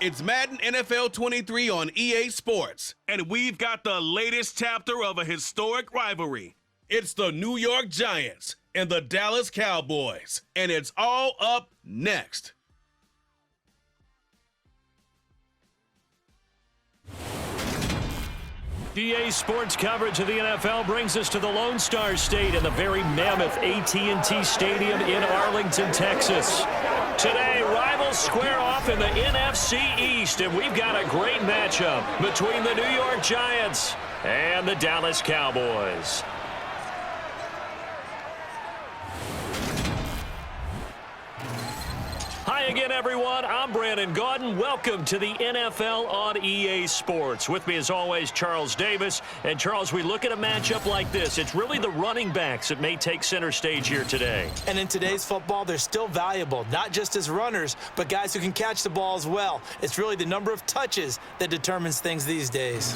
It's Madden NFL 23 on EA Sports. And we've got the latest chapter of a historic rivalry. It's the New York Giants and the Dallas Cowboys. And it's all up next. EA Sports coverage of the NFL brings us to the Lone Star State in the very mammoth AT&T Stadium in Arlington, Texas. Today, rivals square off in the NFC East, and we've got a great matchup between the New York Giants and the Dallas Cowboys. Hi again, everyone. I'm Brandon Gaudin. Welcome to the NFL on EA Sports. With me, as always, Charles Davis. And, Charles, we look at a matchup like this. It's really the running backs that may take center stage here today. And in today's football, they're still valuable, not just as runners, but guys who can catch the ball as well. It's really the number of touches that determines things these days.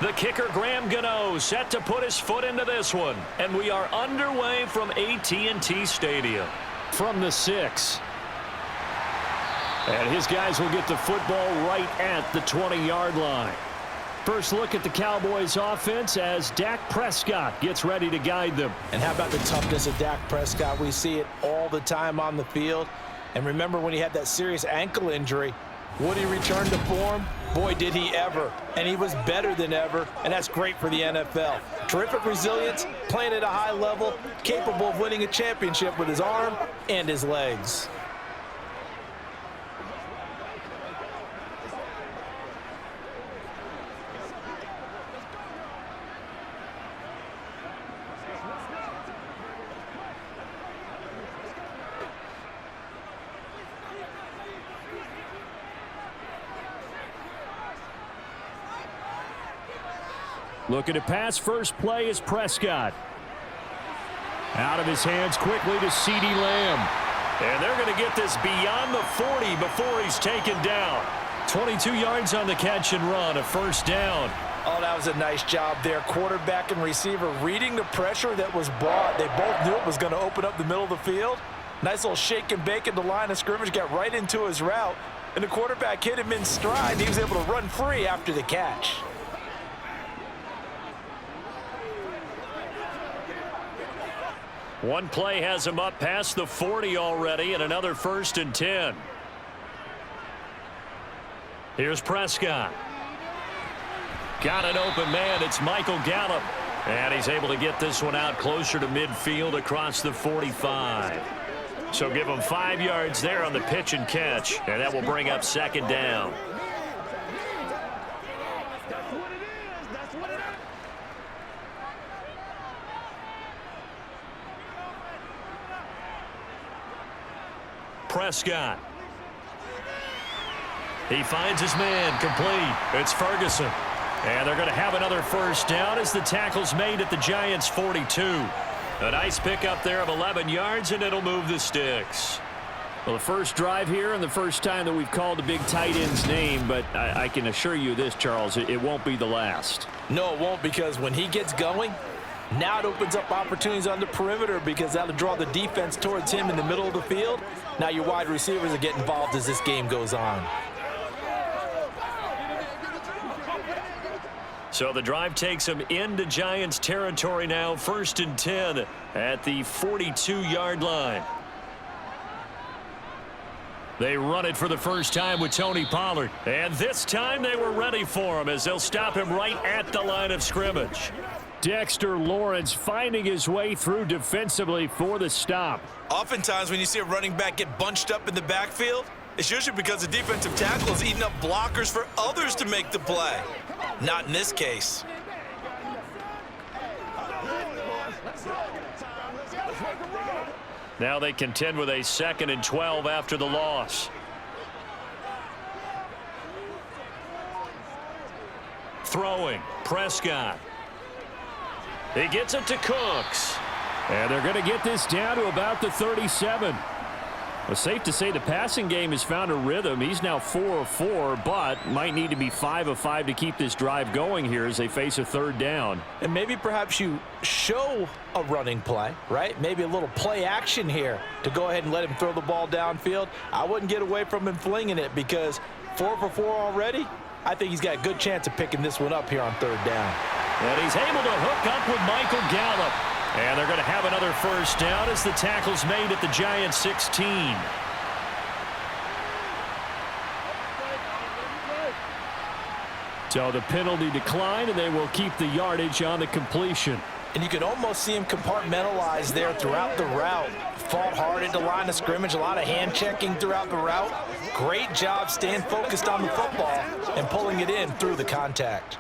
The kicker, Graham Gano, set to put his foot into this one. And we are underway from AT&T Stadium. From the 6. And his guys will get the football right at the 20-yard line. First look at the Cowboys offense as Dak Prescott gets ready to guide them. And how about the toughness of Dak Prescott? We see it all the time on the field. And remember when he had that serious ankle injury, would he return to form? Boy, did he ever. And he was better than ever, and that's great for the NFL. Terrific resilience, playing at a high level, capable of winning a championship with his arm and his legs. Looking to pass, first play is Prescott. Out of his hands quickly to CeeDee Lamb. And they're going to get this beyond the 40 before he's taken down. 22 yards on the catch and run, a first down. Oh, that was a nice job there. Quarterback and receiver reading the pressure that was brought. They both knew it was going to open up the middle of the field. Nice little shake and bake at the line of scrimmage, got right into his route. And the quarterback hit him in stride. He was able to run free after the catch. One play has him up past the 40 already, and another 1st and 10. Here's Prescott. Got an open man. It's Michael Gallup. And he's able to get this one out closer to midfield across the 45. So give him 5 yards there on the pitch and catch, and that will bring up 2nd down. Prescott. He finds his man, complete. It's Ferguson. And they're going to have another first down as the tackle's made at the Giants' 42. A nice pickup there of 11 yards, and it'll move the sticks. Well, the first drive here and the first time that we've called the big tight end's name, but I can assure you this, Charles, it won't be the last. No, it won't, because when he gets going, now it opens up opportunities on the perimeter because that'll draw the defense towards him in the middle of the field. Now your wide receivers will get involved as this game goes on. So the drive takes him into Giants territory now, 1st and 10 at the 42-yard line. They run it for the first time with Tony Pollard. And this time they were ready for him as they'll stop him right at the line of scrimmage. Dexter Lawrence finding his way through defensively for the stop. Oftentimes when you see a running back get bunched up in the backfield, it's usually because the defensive tackle is eating up blockers for others to make the play. Not in this case. Now they contend with a 2nd and 12 after the loss. Throwing, Prescott. He gets it to Cooks. And they're going to get this down to about the 37. Well, safe to say the passing game has found a rhythm. He's now 4 of 4, but might need to be 5 of 5 to keep this drive going here as they face a 3rd down. And maybe perhaps you show a running play, right? Maybe a little play action here to go ahead and let him throw the ball downfield. I wouldn't get away from him flinging it because 4 for 4 already. I think he's got a good chance of picking this one up here on 3rd down. And he's able to hook up with Michael Gallup. And they're going to have another 1st down as the tackle's made at the Giants 16. So the penalty declined, and they will keep the yardage on the completion. And you could almost see him compartmentalize there throughout the route. Fought hard at the line of scrimmage, a lot of hand checking throughout the route. Great job staying focused on the football and pulling it in through the contact.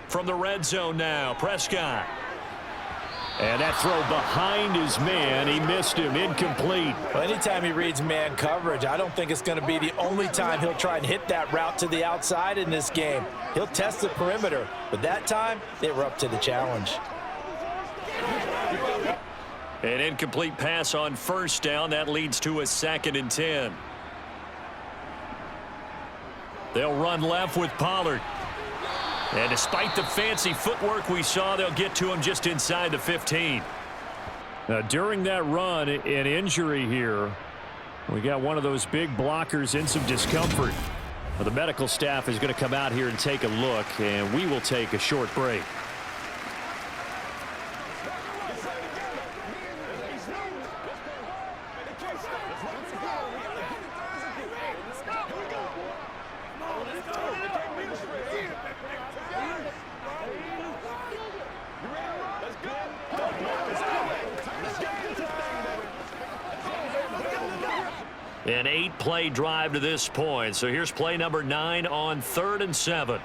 From the red zone now, Prescott. And that throw behind his man. He missed him. Incomplete. Well, anytime he reads man coverage, I don't think it's going to be the only time he'll try and hit that route to the outside in this game. He'll test the perimeter, but that time they were up to the challenge. An incomplete pass on 1st down. That leads to a 2nd and 10. They'll run left with Pollard. And despite the fancy footwork we saw, they'll get to him just inside the 15. Now, during that run, an injury here. We got one of those big blockers in some discomfort. Well, the medical staff is going to come out here and take a look, and we will take a short break. An 8-play drive to this point. So here's play number 9 on 3rd and 7.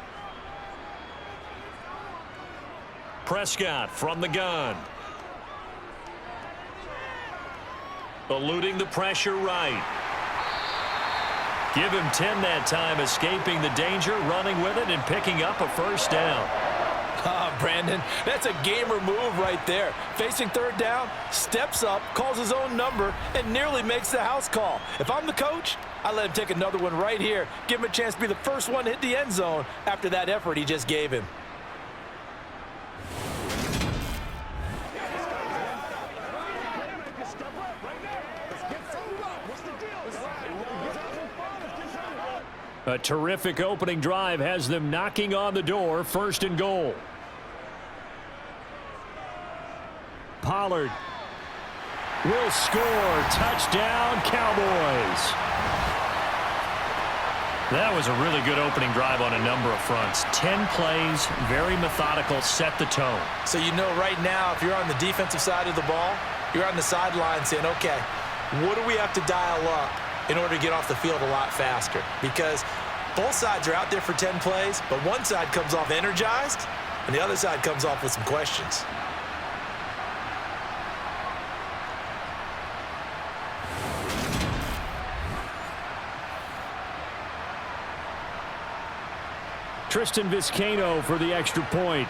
Prescott from the gun. Eluding the pressure right. Give him 10 that time, escaping the danger, running with it, and picking up a 1st down. Brandon, that's a gamer move right there. Facing 3rd down, steps up, calls his own number, and nearly makes the house call. If I'm the coach, I let him take another one right here. Give him a chance to be the first one to hit the end zone after that effort he just gave him. A terrific opening drive has them knocking on the door. 1st and goal. Pollard will score. Touchdown, Cowboys. That was a really good opening drive on a number of fronts. 10 plays, very methodical, set the tone. So you know right now, if you're on the defensive side of the ball, you're on the sideline saying, okay, what do we have to dial up in order to get off the field a lot faster? Because both sides are out there for 10 plays, but one side comes off energized, and the other side comes off with some questions. Tristan Vizcaino for the extra point.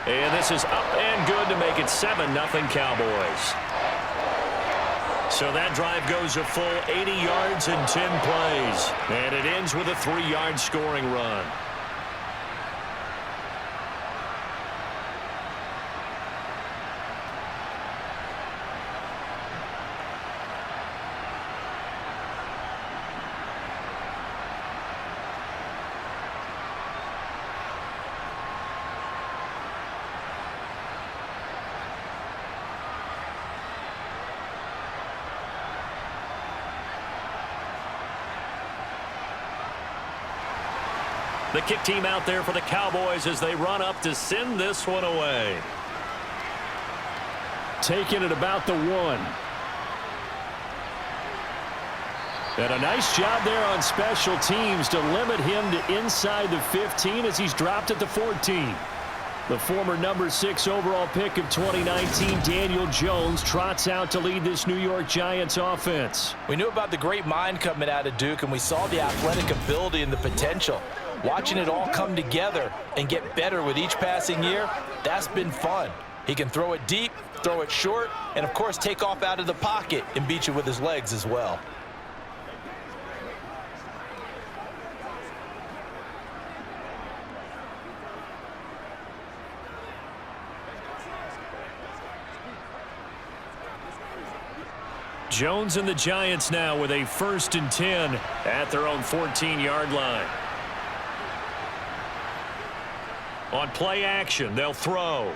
And this is up and good to make it 7-0 Cowboys. So that drive goes a full 80 yards and 10 plays. And it ends with a 3-yard scoring run. The kick team out there for the Cowboys as they run up to send this one away. Taking it about the 1. And a nice job there on special teams to limit him to inside the 15 as he's dropped at the 14. The former number 6 overall pick of 2019, Daniel Jones, trots out to lead this New York Giants offense. We knew about the great mind coming out of Duke, and we saw the athletic ability and the potential. Watching it all come together and get better with each passing year, that's been fun. He can throw it deep, throw it short, and of course take off out of the pocket and beat you with his legs as well. Jones and the Giants now with a 1st and 10 at their own 14-yard line. On play action, they'll throw.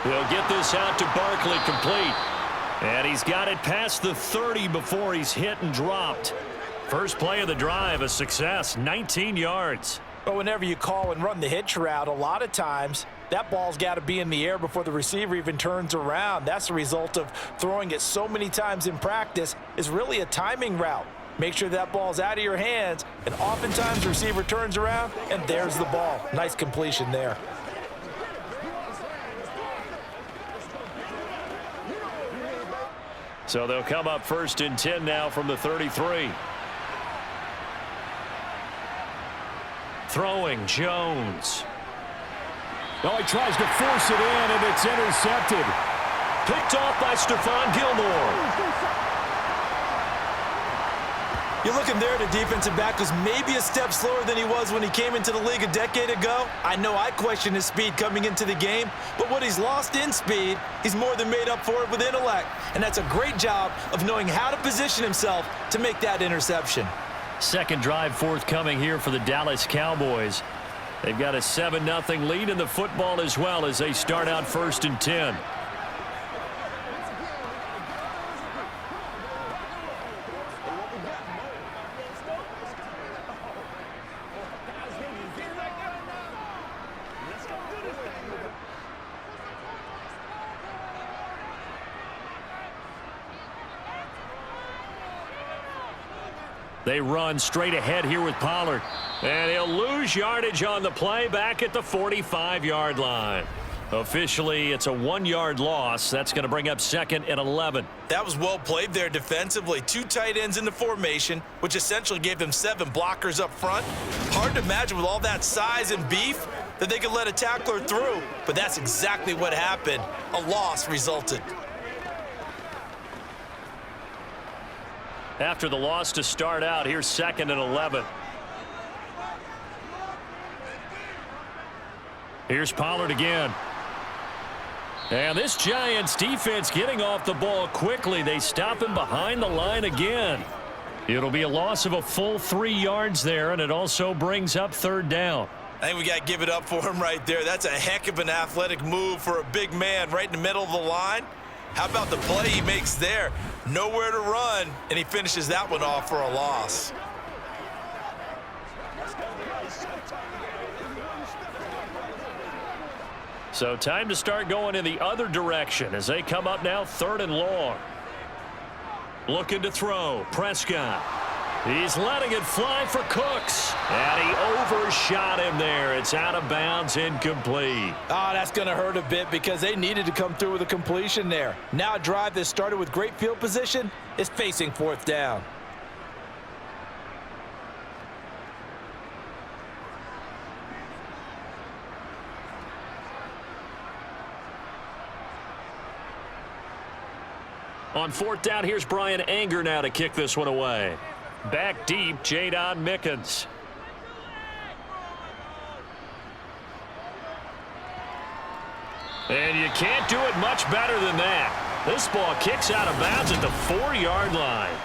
They'll get this out to Barkley, complete. And he's got it past the 30 before he's hit and dropped. First play of the drive, a success, 19 yards. But whenever you call and run the hitch route, a lot of times that ball's got to be in the air before the receiver even turns around. That's the result of throwing it so many times in practice. Is really a timing route. Make sure that ball's out of your hands, and oftentimes the receiver turns around, and there's the ball. Nice completion there. So they'll come up 1st and 10 now from the 33. Throwing, Jones. Oh, he tries to force it in, and it's intercepted. Picked off by Stephon Gilmore. You're looking there at a defensive back who's maybe a step slower than he was when he came into the league a decade ago. I know I questioned his speed coming into the game, but what he's lost in speed, he's more than made up for it with intellect. And that's a great job of knowing how to position himself to make that interception. Second drive forthcoming here for the Dallas Cowboys. They've got a 7-0 lead in the football as well as they start out 1st and 10. They run straight ahead here with Pollard. And he'll lose yardage on the play back at the 45-yard line. Officially, it's a 1-yard loss. That's going to bring up 2nd and 11. That was well played there defensively. 2 tight ends in the formation, which essentially gave them 7 blockers up front. Hard to imagine with all that size and beef that they could let a tackler through. But that's exactly what happened. A loss resulted. After the loss to start out, here's 2nd and 11. Here's Pollard again. And this Giants defense getting off the ball quickly. They stop him behind the line again. It'll be a loss of a full 3 yards there, and it also brings up 3rd down. I think we got to give it up for him right there. That's a heck of an athletic move for a big man right in the middle of the line. How about the play he makes there? Nowhere to run, and he finishes that one off for a loss. So time to start going in the other direction as they come up now 3rd and long. Looking to throw. Prescott. He's letting it fly for Cooks. And he overshot him there. It's out of bounds, incomplete. Oh, that's going to hurt a bit because they needed to come through with a completion there. Now a drive that started with great field position is facing 4th down. On 4th down, here's Brian Anger now to kick this one away. Back deep, Jadon Mickens. And you can't do it much better than that. This ball kicks out of bounds at the 4-yard line.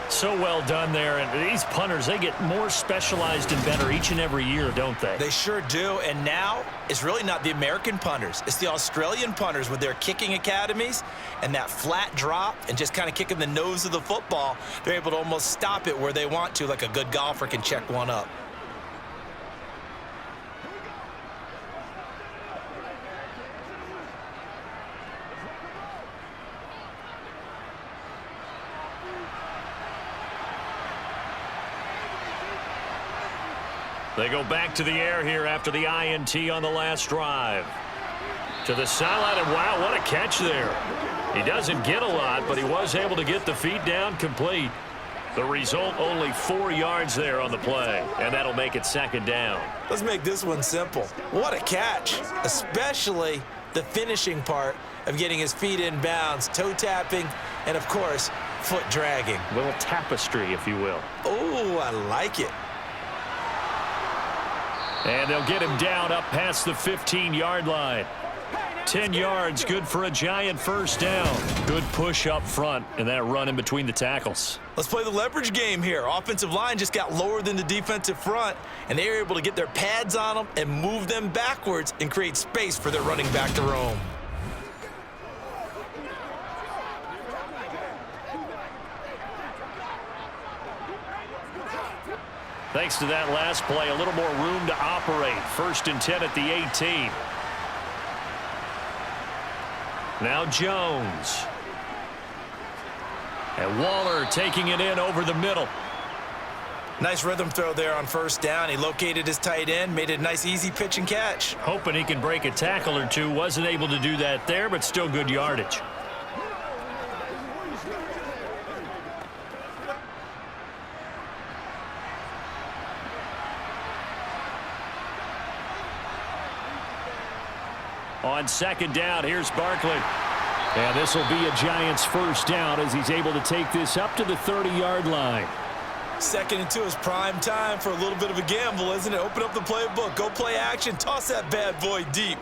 So well done there. And these punters, they get more specialized and better each and every year, don't they? They sure do. And now it's really not the American punters. It's the Australian punters with their kicking academies and that flat drop and just kind of kicking the nose of the football. They're able to almost stop it where they want to, like a good golfer can check one up. They go back to the air here after the INT on the last drive. To the sideline, and wow, what a catch there. He doesn't get a lot, but he was able to get the feet down complete. The result, only 4 yards there on the play, and that'll make it second down. Let's make this one simple. What a catch, especially the finishing part of getting his feet in bounds, toe tapping, and of course, foot dragging. A little tapestry, if you will. Oh, I like it. And they'll get him down up past the 15-yard line. 10 yards, good for a Giant first down. Good push up front, and that run in between the tackles. Let's play the leverage game here. Offensive line just got lower than the defensive front, and they were able to get their pads on them and move them backwards and create space for their running back to roam. Thanks to that last play, a little more room to operate. First and 10 at the 18. Now Jones. And Waller taking it in over the middle. Nice rhythm throw there on first down. He located his tight end, made it a nice easy pitch and catch. Hoping he can break a tackle or two. Wasn't able to do that there, but still good yardage. On second down, here's Barkley. And this will be a Giants first down as he's able to take this up to the 30-yard line. 2nd and 2 is prime time for a little bit of a gamble, isn't it? Open up the playbook, go play action, toss that bad boy deep.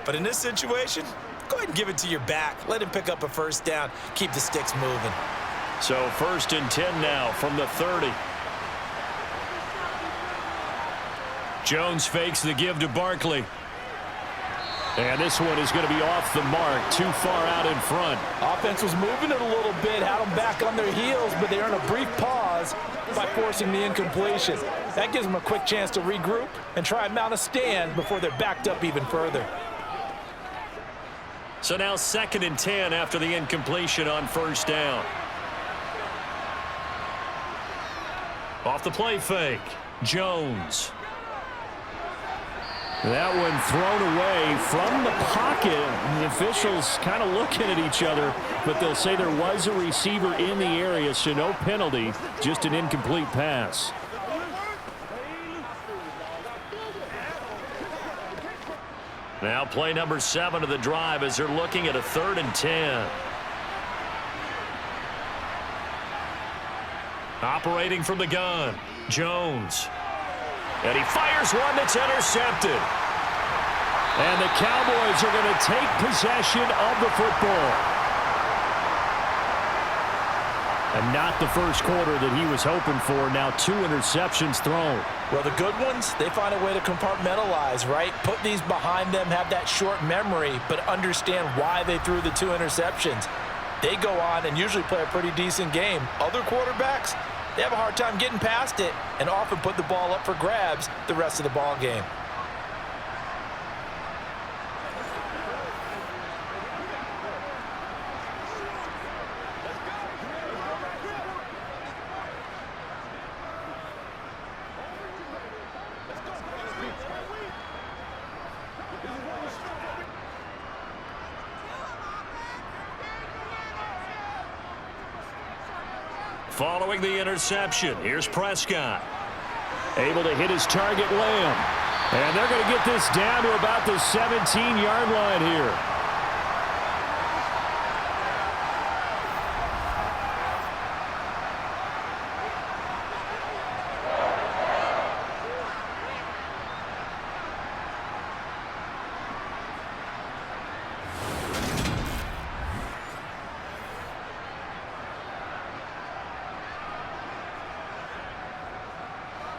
But in this situation, go ahead and give it to your back. Let him pick up a first down. Keep the sticks moving. So 1st and 10 now from the 30. Jones fakes the give to Barkley. And this one is going to be off the mark, too far out in front. Offense was moving it a little bit, had them back on their heels, but they earned a brief pause by forcing the incompletion. That gives them a quick chance to regroup and try and mount a stand before they're backed up even further. So now 2nd and 10 after the incompletion on first down. Off the play fake, Jones. That one thrown away from the pocket. The officials kind of looking at each other, but they'll say there was a receiver in the area, so no penalty, just an incomplete pass. Now play number 7 of the drive as they're looking at a 3rd and 10. Operating from the gun, Jones. And he fires one that's intercepted. And the Cowboys are going to take possession of the football. And not the first quarter that he was hoping for. Now 2 interceptions thrown. Well, the good ones, they find a way to compartmentalize, right? Put these behind them, have that short memory, but understand why they threw the 2 interceptions. They go on and usually play a pretty decent game. Other quarterbacks, they have a hard time getting past it and often put the ball up for grabs the rest of the ball game. Following the interception, here's Prescott. Able to hit his target, Lamb. And they're going to get this down to about the 17-yard line here.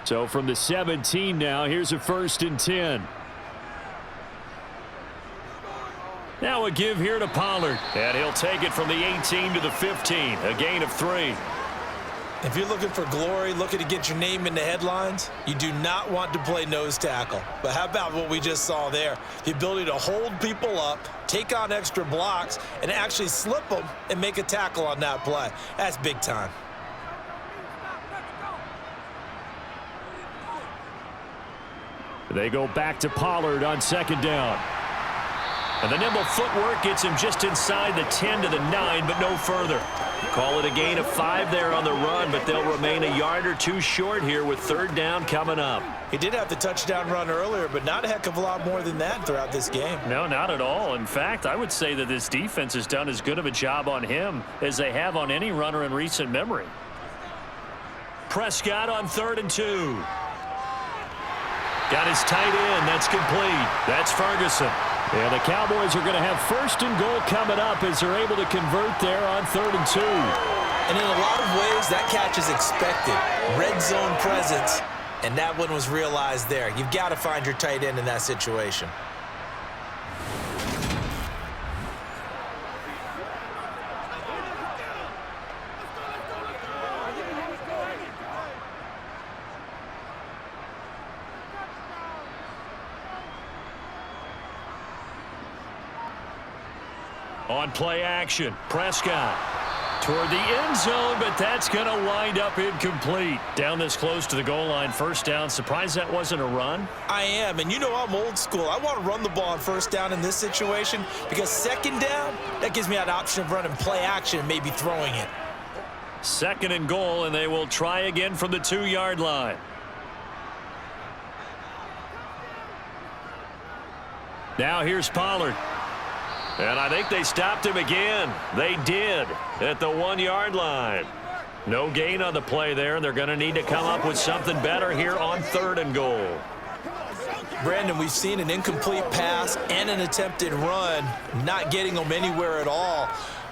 So from the 17 now, here's a 1st and 10. Now a give here to Pollard. And he'll take it from the 18 to the 15. A gain of 3. If you're looking for glory, looking to get your name in the headlines, you do not want to play nose tackle. But how about what we just saw there? The ability to hold people up, take on extra blocks, and actually slip them and make a tackle on that play. That's big time. They go back to Pollard on 2nd down. And the nimble footwork gets him just inside the 10 to the 9, but no further. Call it a gain of 5 there on the run, but they'll remain a yard or two short here with 3rd down coming up. He did have the touchdown run earlier, but not a heck of a lot more than that throughout this game. No, not at all. In fact, I would say that this defense has done as good of a job on him as they have on any runner in recent memory. Prescott on 3rd and 2. Got his tight end. That's complete. That's Ferguson. And the Cowboys are going to have 1st and goal coming up as they're able to convert there on 3rd and 2. And in a lot of ways, that catch is expected. Red zone presence, and that one was realized there. You've got to find your tight end in that situation. On play action, Prescott toward the end zone, but that's going to wind up incomplete. Down this close to the goal line, 1st down. Surprised that wasn't a run? I am, and you know I'm old school. I want to run the ball on 1st down in this situation because 2nd down, that gives me an option of running play action and maybe throwing it. 2nd and goal, and they will try again from the 2-yard line. Now here's Pollard. And I think they stopped him again. They did at the 1-yard line. No gain on the play there, and they're going to need to come up with something better here on 3rd and goal. Brandon, we've seen an incomplete pass and an attempted run, not getting them anywhere at all.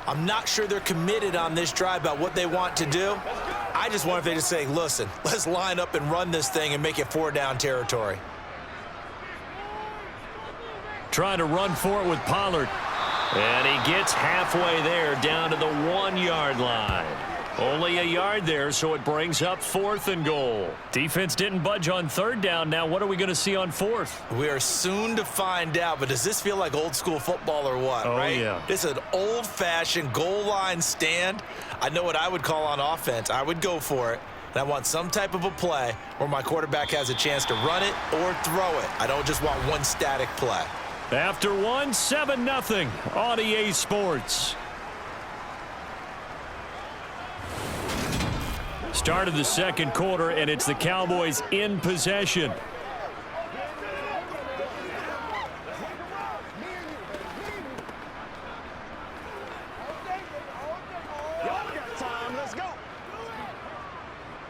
I'm not sure they're committed on this drive about what they want to do. I just wonder if they just say, listen, let's line up and run this thing and make it 4-down territory. Trying to run for it with Pollard. And he gets halfway there down to the 1-yard line. Only a yard there, so it brings up 4th and goal. Defense didn't budge on 3rd down. Now what are we going to see on 4th? We are soon to find out, but does this feel like old school football or what, right? Yeah. This is an old-fashioned goal line stand. I know what I would call on offense. I would go for it. And I want some type of a play where my quarterback has a chance to run it or throw it. I don't just want one static play. After 7-0 on EA Sports. Start of the 2nd quarter, and it's the Cowboys in possession.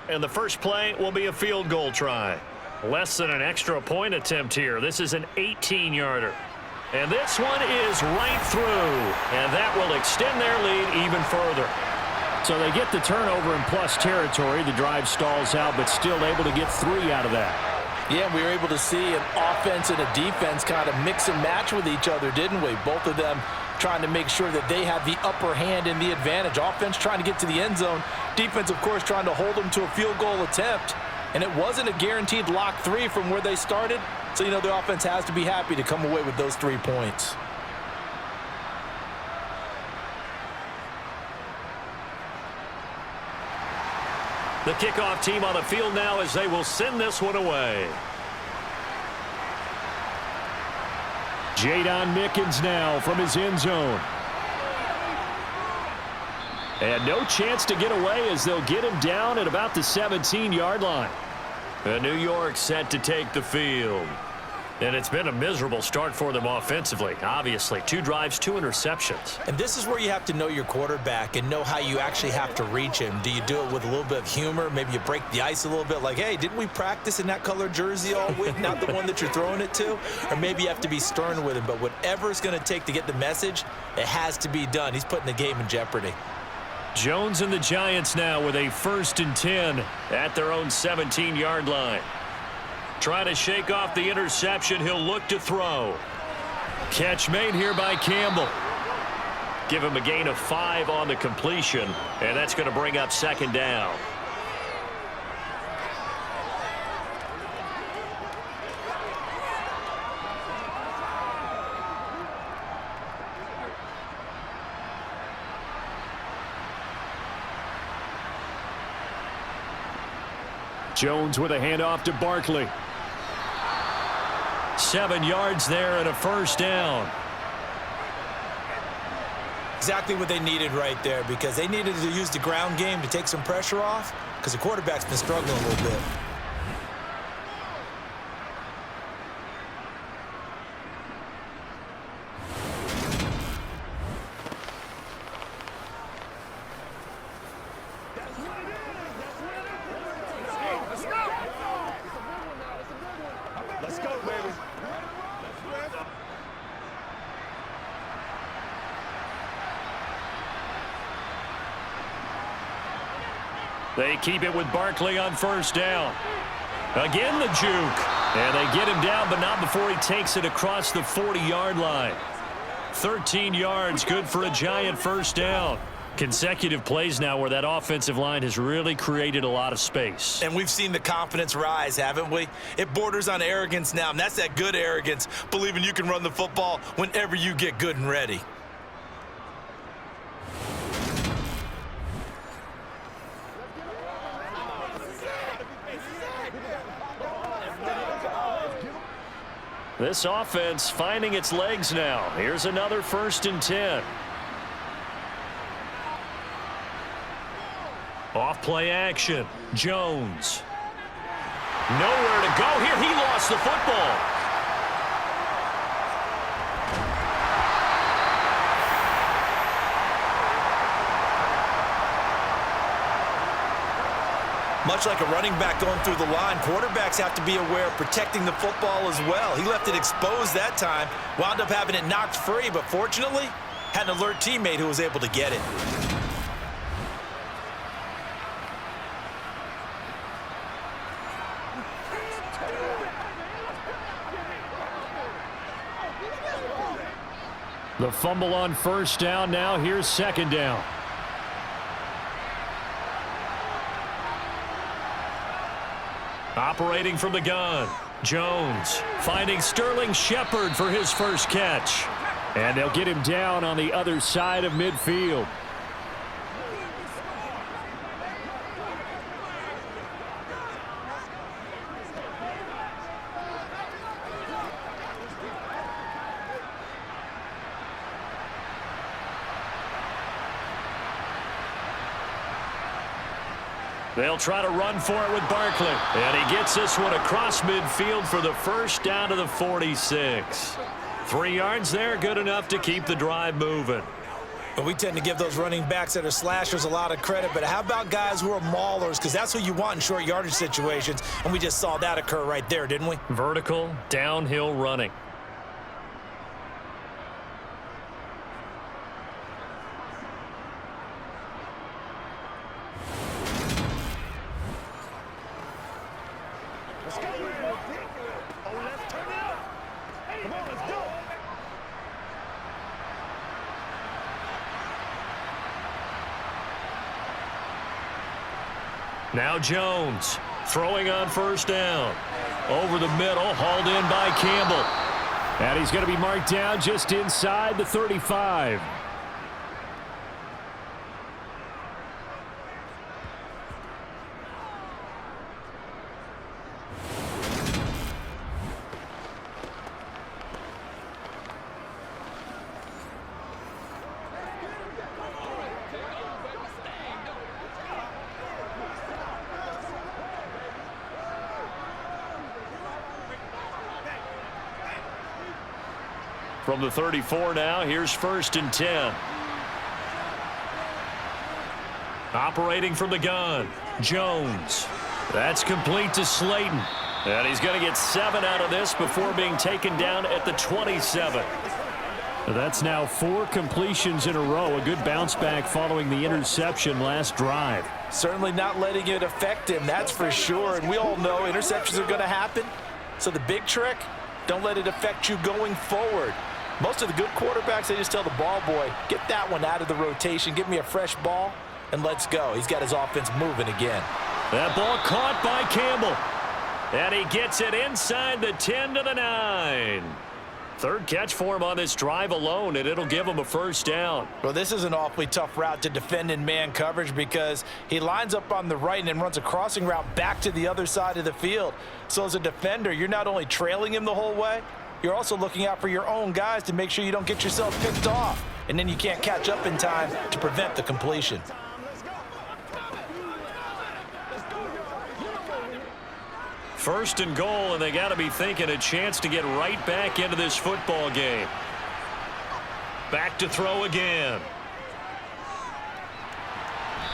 And the first play will be a field goal try. Less than an extra point attempt here. This is an 18-yarder. And this one is right through. And that will extend their lead even further. So they get the turnover in plus territory. The drive stalls out, but still able to get 3 out of that. Yeah, we were able to see an offense and a defense kind of mix and match with each other, didn't we? Both of them trying to make sure that they have the upper hand and the advantage. Offense trying to get to the end zone. Defense, of course, trying to hold them to a field goal attempt. And it wasn't a guaranteed lock 3 from where they started. So, you know, the offense has to be happy to come away with those 3 points. The kickoff team on the field now as they will send this one away. Jadon Mickens now from his end zone. And no chance to get away as they'll get him down at about the 17-yard line. And New York set to take the field. And it's been a miserable start for them offensively. Obviously, 2 drives, 2 interceptions. And this is where you have to know your quarterback and know how you actually have to reach him. Do you do it with a little bit of humor? Maybe you break the ice a little bit like, hey, didn't we practice in that color jersey all week? Not the one that you're throwing it to? Or maybe you have to be stern with him. But whatever it's going to take to get the message, it has to be done. He's putting the game in jeopardy. Jones and the Giants now with a 1st and 10 at their own 17-yard line. Trying to shake off the interception. He'll look to throw. Catch made here by Campbell. Give him a gain of 5 on the completion, and that's going to bring up 2nd down. Jones with a handoff to Barkley. 7 yards there and a first down. Exactly what they needed right there, because they needed to use the ground game to take some pressure off, because the quarterback's been struggling a little bit. They keep it with Barkley on first down. Again, the juke. And they get him down, but not before he takes it across the 40-yard line. 13 yards, good for a Giant first down. Consecutive plays now where that offensive line has really created a lot of space. And we've seen the confidence rise, haven't we? It borders on arrogance now, and that's that good arrogance, believing you can run the football whenever you get good and ready. This offense finding its legs now. Here's another 1st and 10. Off play action. Jones. Nowhere to go here. He lost the football. Much like a running back going through the line, quarterbacks have to be aware of protecting the football as well. He left it exposed that time, wound up having it knocked free, but fortunately, had an alert teammate who was able to get it. The fumble on first down now. Here's second down. Operating from the gun. Jones finding Sterling Shepard for his first catch. And they'll get him down on the other side of midfield. They'll try to run for it with Barkley. And he gets this one across midfield for the first down to the 46. 3 yards there, good enough to keep the drive moving. But we tend to give those running backs that are slashers a lot of credit, but how about guys who are maulers? Because that's who you want in short yardage situations, and we just saw that occur right there, didn't we? Vertical, downhill running. Now Jones throwing on first down. Over the middle, hauled in by Campbell. And he's going to be marked down just inside the 35. From the 34 now, here's 1st and 10. Operating from the gun, Jones. That's complete to Slayton. And he's going to get 7 out of this before being taken down at the 27. That's now 4 completions in a row. A good bounce back following the interception last drive. Certainly not letting it affect him, that's for sure. And we all know interceptions are going to happen. So the big trick, don't let it affect you going forward. Most of the good quarterbacks, they just tell the ball boy, get that one out of the rotation, give me a fresh ball, and let's go. He's got his offense moving again. That ball caught by Campbell. And he gets it inside the 10 to the 9. Third catch for him on this drive alone, and it'll give him a first down. Well, this is an awfully tough route to defend in man coverage because he lines up on the right and then runs a crossing route back to the other side of the field. So as a defender, you're not only trailing him the whole way, you're also looking out for your own guys to make sure you don't get yourself picked off. And then you can't catch up in time to prevent the completion. First and goal, and they got to be thinking a chance to get right back into this football game. Back to throw again.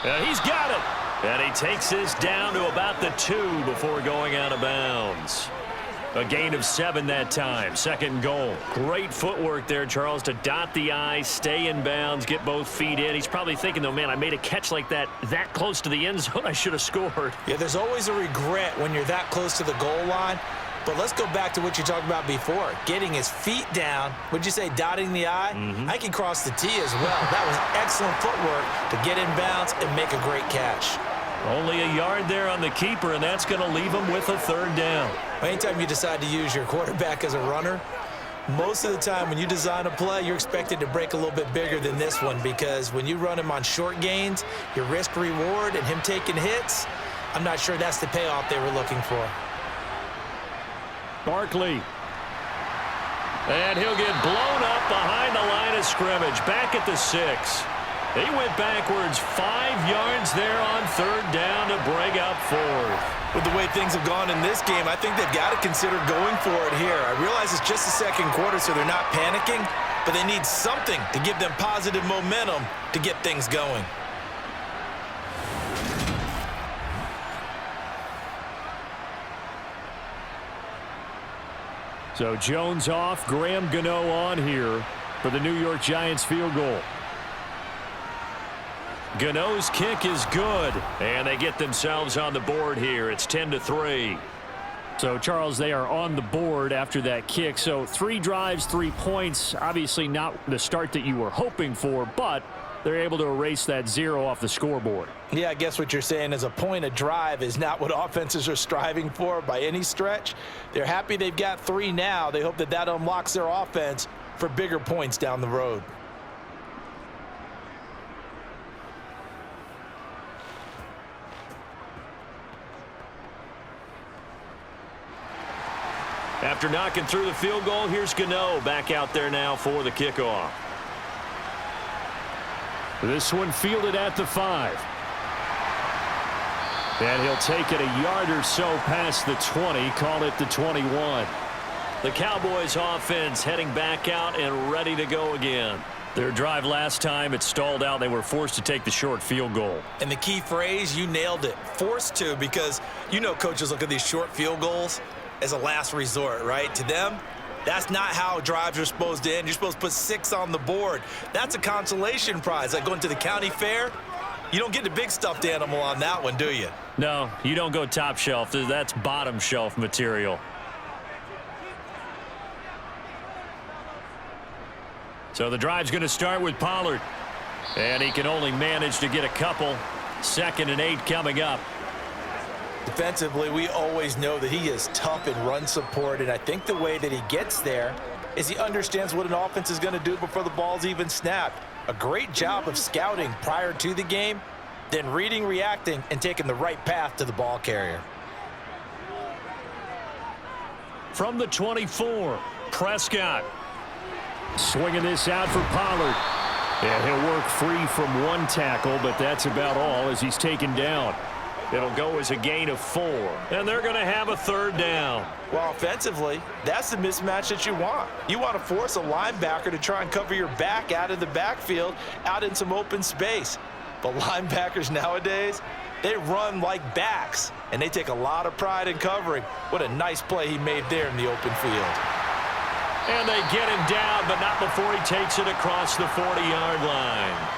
And he's got it. And he takes this down to about the 2 before going out of bounds. A gain of 7 that time. Second goal. Great footwork there, Charles, to dot the I, stay in bounds, get both feet in. He's probably thinking, though, man, I made a catch like that close to the end zone. I should have scored. Yeah, there's always a regret when you're that close to the goal line. But let's go back to what you talked about before. Getting his feet down. Would you say dotting the I? I can cross the T as well. That was excellent footwork to get in bounds and make a great catch. Only a yard there on the keeper, and that's going to leave him with a third down. Anytime you decide to use your quarterback as a runner, most of the time when you design a play, you're expected to break a little bit bigger than this one because when you run him on short gains, your risk-reward and him taking hits, I'm not sure that's the payoff they were looking for. Barkley. And he'll get blown up behind the line of scrimmage, back at the 6. He went backwards 5 yards there on third down to bring up fourth. With the way things have gone in this game, I think they've got to consider going for it here. I realize it's just the second quarter, so they're not panicking, but they need something to give them positive momentum to get things going. So Jones off, Graham Gano on here for the New York Giants field goal. Gano's kick is good, and they get themselves on the board here. It's 10-3. So, Charles, they are on the board after that kick. So 3 drives, 3 points. Obviously not the start that you were hoping for, but they're able to erase that 0 off the scoreboard. Yeah, I guess what you're saying is a point a drive is not what offenses are striving for by any stretch. They're happy they've got 3 now. They hope that that unlocks their offense for bigger points down the road. After knocking through the field goal, here's Gano back out there now for the kickoff. This one fielded at the 5. And he'll take it a yard or so past the 20, call it the 21. The Cowboys offense heading back out and ready to go again. Their drive last time, it stalled out. They were forced to take the short field goal. And the key phrase, you nailed it, forced to, because you know coaches look at these short field goals as a last resort, right? To them, that's not how drives are supposed to end. You're supposed to put 6 on the board. That's a consolation prize. Like going to the county fair, you don't get the big stuffed animal on that one, do you? No, you don't go top shelf. That's bottom shelf material. So the drive's going to start with Pollard. And he can only manage to get a couple. 2nd and 8 coming up. Defensively, we always know that he is tough in run support, and I think the way that he gets there is he understands what an offense is going to do before the ball's even snapped. A great job of scouting prior to the game, then reading, reacting, and taking the right path to the ball carrier. From the 24, Prescott. Swinging this out for Pollard. And he'll work free from 1 tackle, but that's about all as he's taken down. It'll go as a gain of 4, and they're going to have a third down. Well, offensively, that's the mismatch that you want. You want to force a linebacker to try and cover your back out of the backfield, out in some open space. But linebackers nowadays, they run like backs, and they take a lot of pride in covering. What a nice play he made there in the open field. And they get him down, but not before he takes it across the 40-yard line.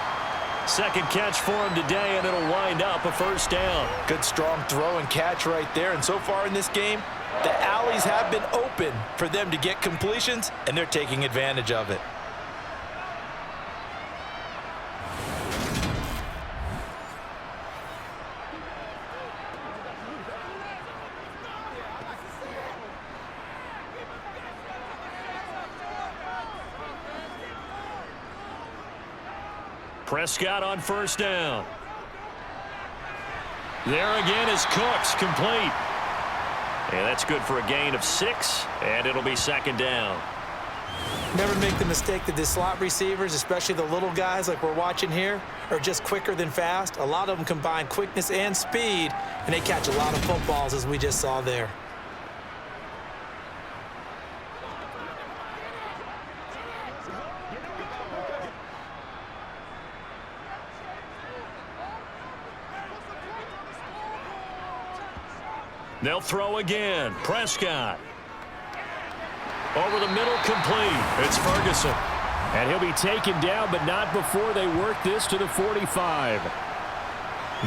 Second catch for him today, and it'll wind up a first down. Good strong throw and catch right there. And so far in this game, the alleys have been open for them to get completions, and they're taking advantage of it. Prescott on first down. There again is Cooks, complete. And that's good for a gain of 6, and it'll be second down. Never make the mistake that the slot receivers, especially the little guys like we're watching here, are just quicker than fast. A lot of them combine quickness and speed, and they catch a lot of footballs, as we just saw there. They'll throw again. Prescott. Over the middle, complete. It's Ferguson. And he'll be taken down, but not before they work this to the 45.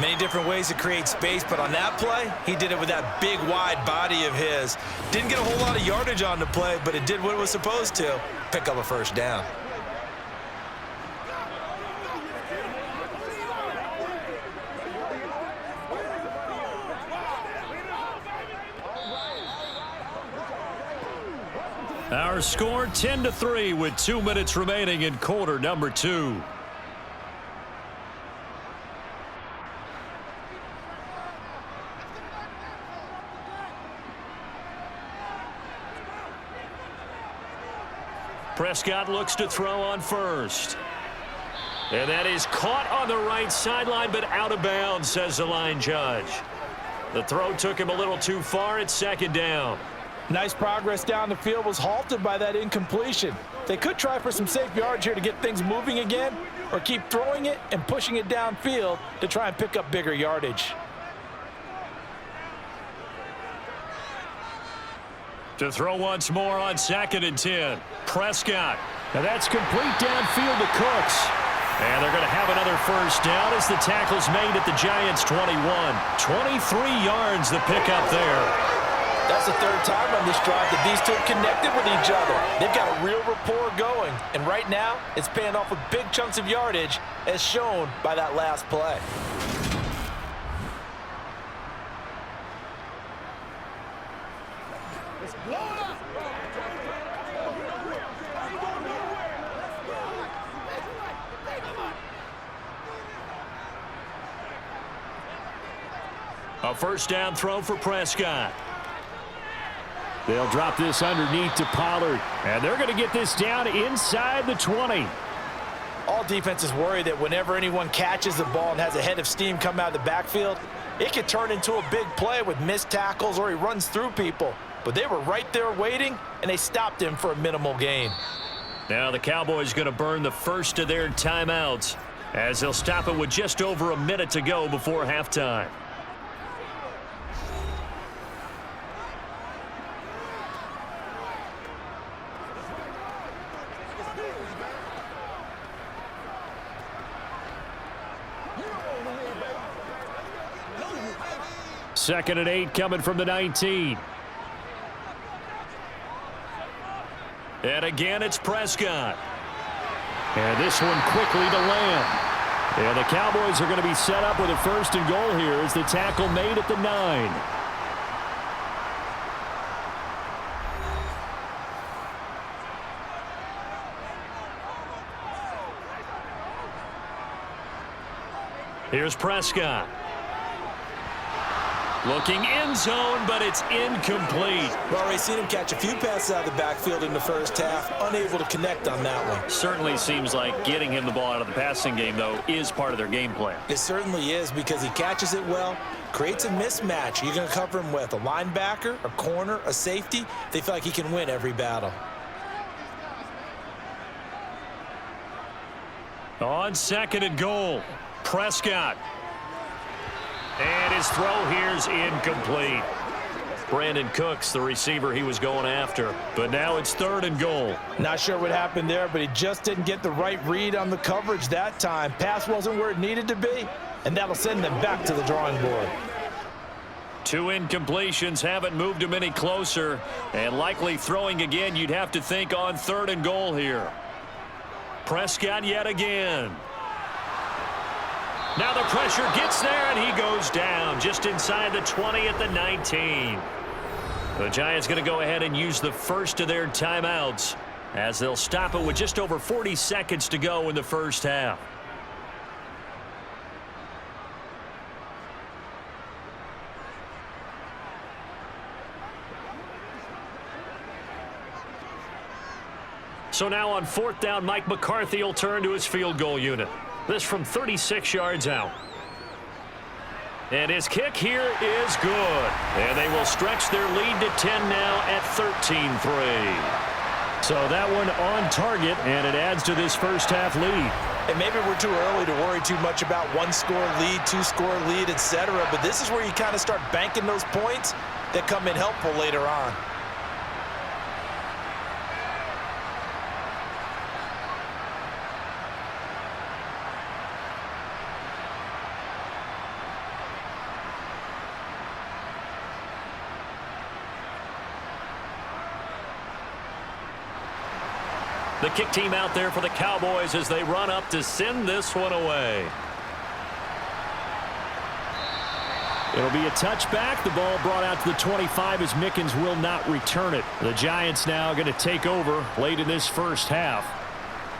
Many different ways to create space, but on that play, he did it with that big, wide body of his. Didn't get a whole lot of yardage on the play, but it did what it was supposed to. Pick up a first down. Our score 10-3 with 2 minutes remaining in quarter number 2. Prescott looks to throw on first. And that is caught on the right sideline, but out of bounds, says the line judge. The throw took him a little too far. It's second down. Nice progress down the field, was halted by that incompletion. They could try for some safe yards here to get things moving again, or keep throwing it and pushing it downfield to try and pick up bigger yardage. To throw once more on 2nd and 10. Prescott. Now that's complete downfield to Cooks. And they're going to have another first down as the tackle's made at the Giants' 21. 23 yards the pickup there. That's the third time on this drive that these two have connected with each other. They've got a real rapport going, and right now it's paying off with big chunks of yardage, as shown by that last play. A first down throw for Prescott. They'll drop this underneath to Pollard, and they're going to get this down inside the 20. All defenses worry that whenever anyone catches the ball and has a head of steam come out of the backfield, it could turn into a big play with missed tackles or he runs through people. But they were right there waiting, and they stopped him for a minimal gain. Now the Cowboys going to burn the first of their timeouts as they'll stop it with just over a minute to go before halftime. Second and 8 coming from the 19. And again, it's Prescott. And this one quickly to land. And the Cowboys are going to be set up with a first and goal here as the tackle made at the 9. Here's Prescott. Looking end zone, but it's incomplete. We've already seen him catch a few passes out of the backfield in the first half, unable to connect on that one. Certainly seems like getting him the ball out of the passing game, though, is part of their game plan. It certainly is, because he catches it well, creates a mismatch. You're going to cover him with a linebacker, a corner, a safety. They feel like he can win every battle. On second and goal, Prescott. And his throw here's incomplete. Brandon Cooks, the receiver he was going after. But now it's third and goal. Not sure what happened there, but he just didn't get the right read on the coverage that time. Pass wasn't where it needed to be, and that'll send them back to the drawing board. 2 incompletions haven't moved him any closer. And likely throwing again, you'd have to think on third and goal here. Prescott yet again. Now the pressure gets there, and he goes down just inside the 20 at the 19. The Giants going to go ahead and use the first of their timeouts as they'll stop it with just over 40 seconds to go in the first half. So now on 4th down, Mike McCarthy will turn to his field goal unit. This from 36 yards out. And his kick here is good. And they will stretch their lead to 10 now at 13-3. So that one on target, and it adds to this first half lead. And maybe we're too early to worry too much about one-score lead, two-score lead, etc. But this is where you kind of start banking those points that come in helpful later on. The kick team out there for the Cowboys as they run up to send this one away. It'll be a touchback. The ball brought out to the 25 as Mickens will not return it. The Giants now going to take over late in this first half.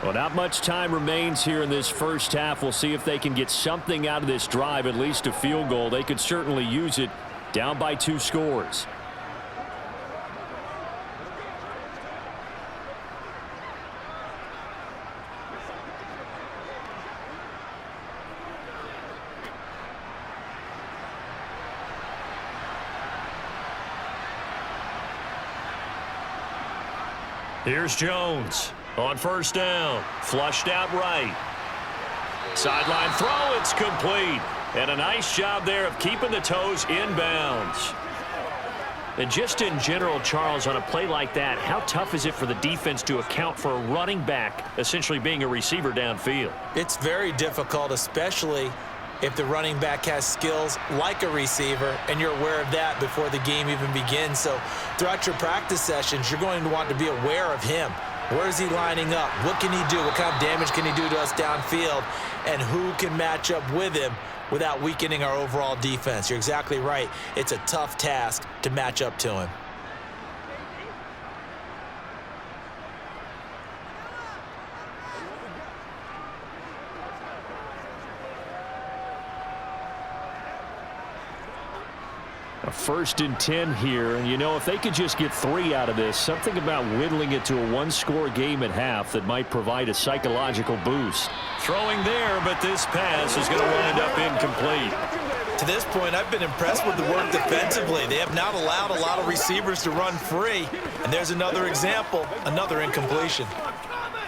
Well, not much time remains here in this first half. We'll see if they can get something out of this drive, at least a field goal. They could certainly use it down by 2 scores. Here's Jones on 1st down. Flushed out right. Sideline throw. It's complete. And a nice job there of keeping the toes inbounds. And just in general, Charles, on a play like that, how tough is it for the defense to account for a running back essentially being a receiver downfield? It's very difficult, especially if the running back has skills like a receiver, and you're aware of that before the game even begins. So throughout your practice sessions, you're going to want to be aware of him. Where is he lining up? What can he do? What kind of damage can he do to us downfield? And who can match up with him without weakening our overall defense? You're exactly right. It's a tough task to match up to him. A 1st and 10 here, and you know, if they could just get 3 out of this, something about whittling it to a 1-score game at half that might provide a psychological boost. Throwing there, but this pass is going to wind up incomplete. To this point, I've been impressed with the work defensively. They have not allowed a lot of receivers to run free. And there's another example, another incompletion.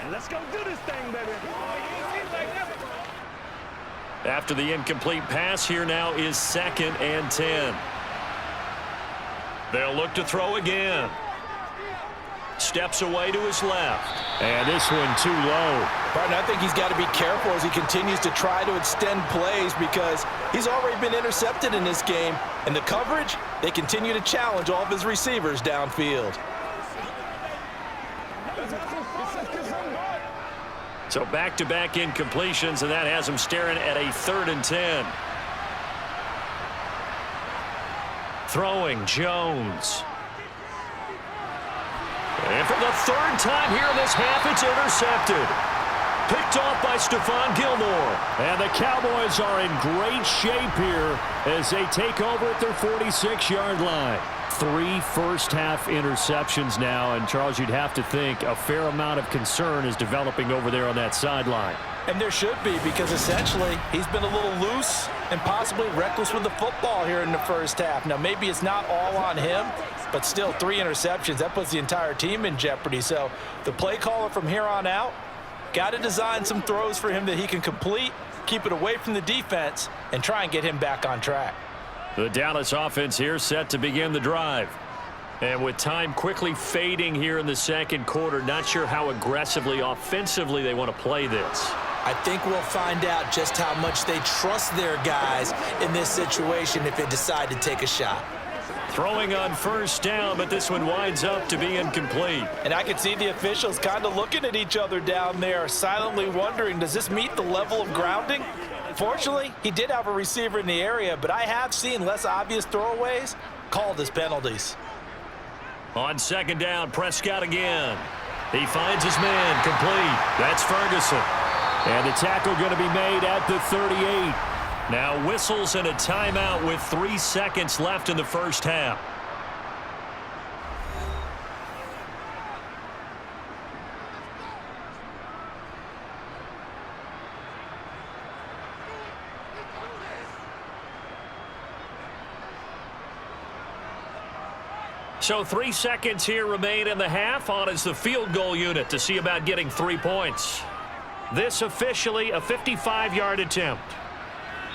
Let's go do this thing, baby. After the incomplete pass, here now is 2nd and 10. They'll look to throw again. Steps away to his left. And this one too low. Barton, I think he's got to be careful as he continues to try to extend plays because he's already been intercepted in this game. And the coverage, they continue to challenge all of his receivers downfield. So back-to-back incompletions, and that has him staring at a 3rd and 10. Throwing, Jones. And for the 3rd time here in this half, it's intercepted. Picked off by Stephon Gilmore. And the Cowboys are in great shape here as they take over at their 46-yard line. 3 first-half interceptions now, and Charles, you'd have to think a fair amount of concern is developing over there on that sideline. And there should be, because essentially he's been a little loose and possibly reckless with the football here in the first half. Now, maybe it's not all on him, but still 3 interceptions. That puts the entire team in jeopardy. So the play caller from here on out got to design some throws for him that he can complete, keep it away from the defense, and try and get him back on track. The Dallas offense here set to begin the drive. And with time quickly fading here in the 2nd quarter, not sure how aggressively, offensively they want to play this. I think we'll find out just how much they trust their guys in this situation if they decide to take a shot. Throwing on 1st down, but this one winds up to be incomplete. And I can see the officials kind of looking at each other down there, silently wondering, does this meet the level of grounding? Fortunately, he did have a receiver in the area, but I have seen less obvious throwaways called as penalties. On 2nd down, Prescott again. He finds his man, complete. That's Ferguson. And the tackle going to be made at the 38. Now whistles and a timeout with 3 seconds left in the first half. So 3 seconds here remain in the half. On is the field goal unit to see about getting 3 points. This officially a 55-yard attempt.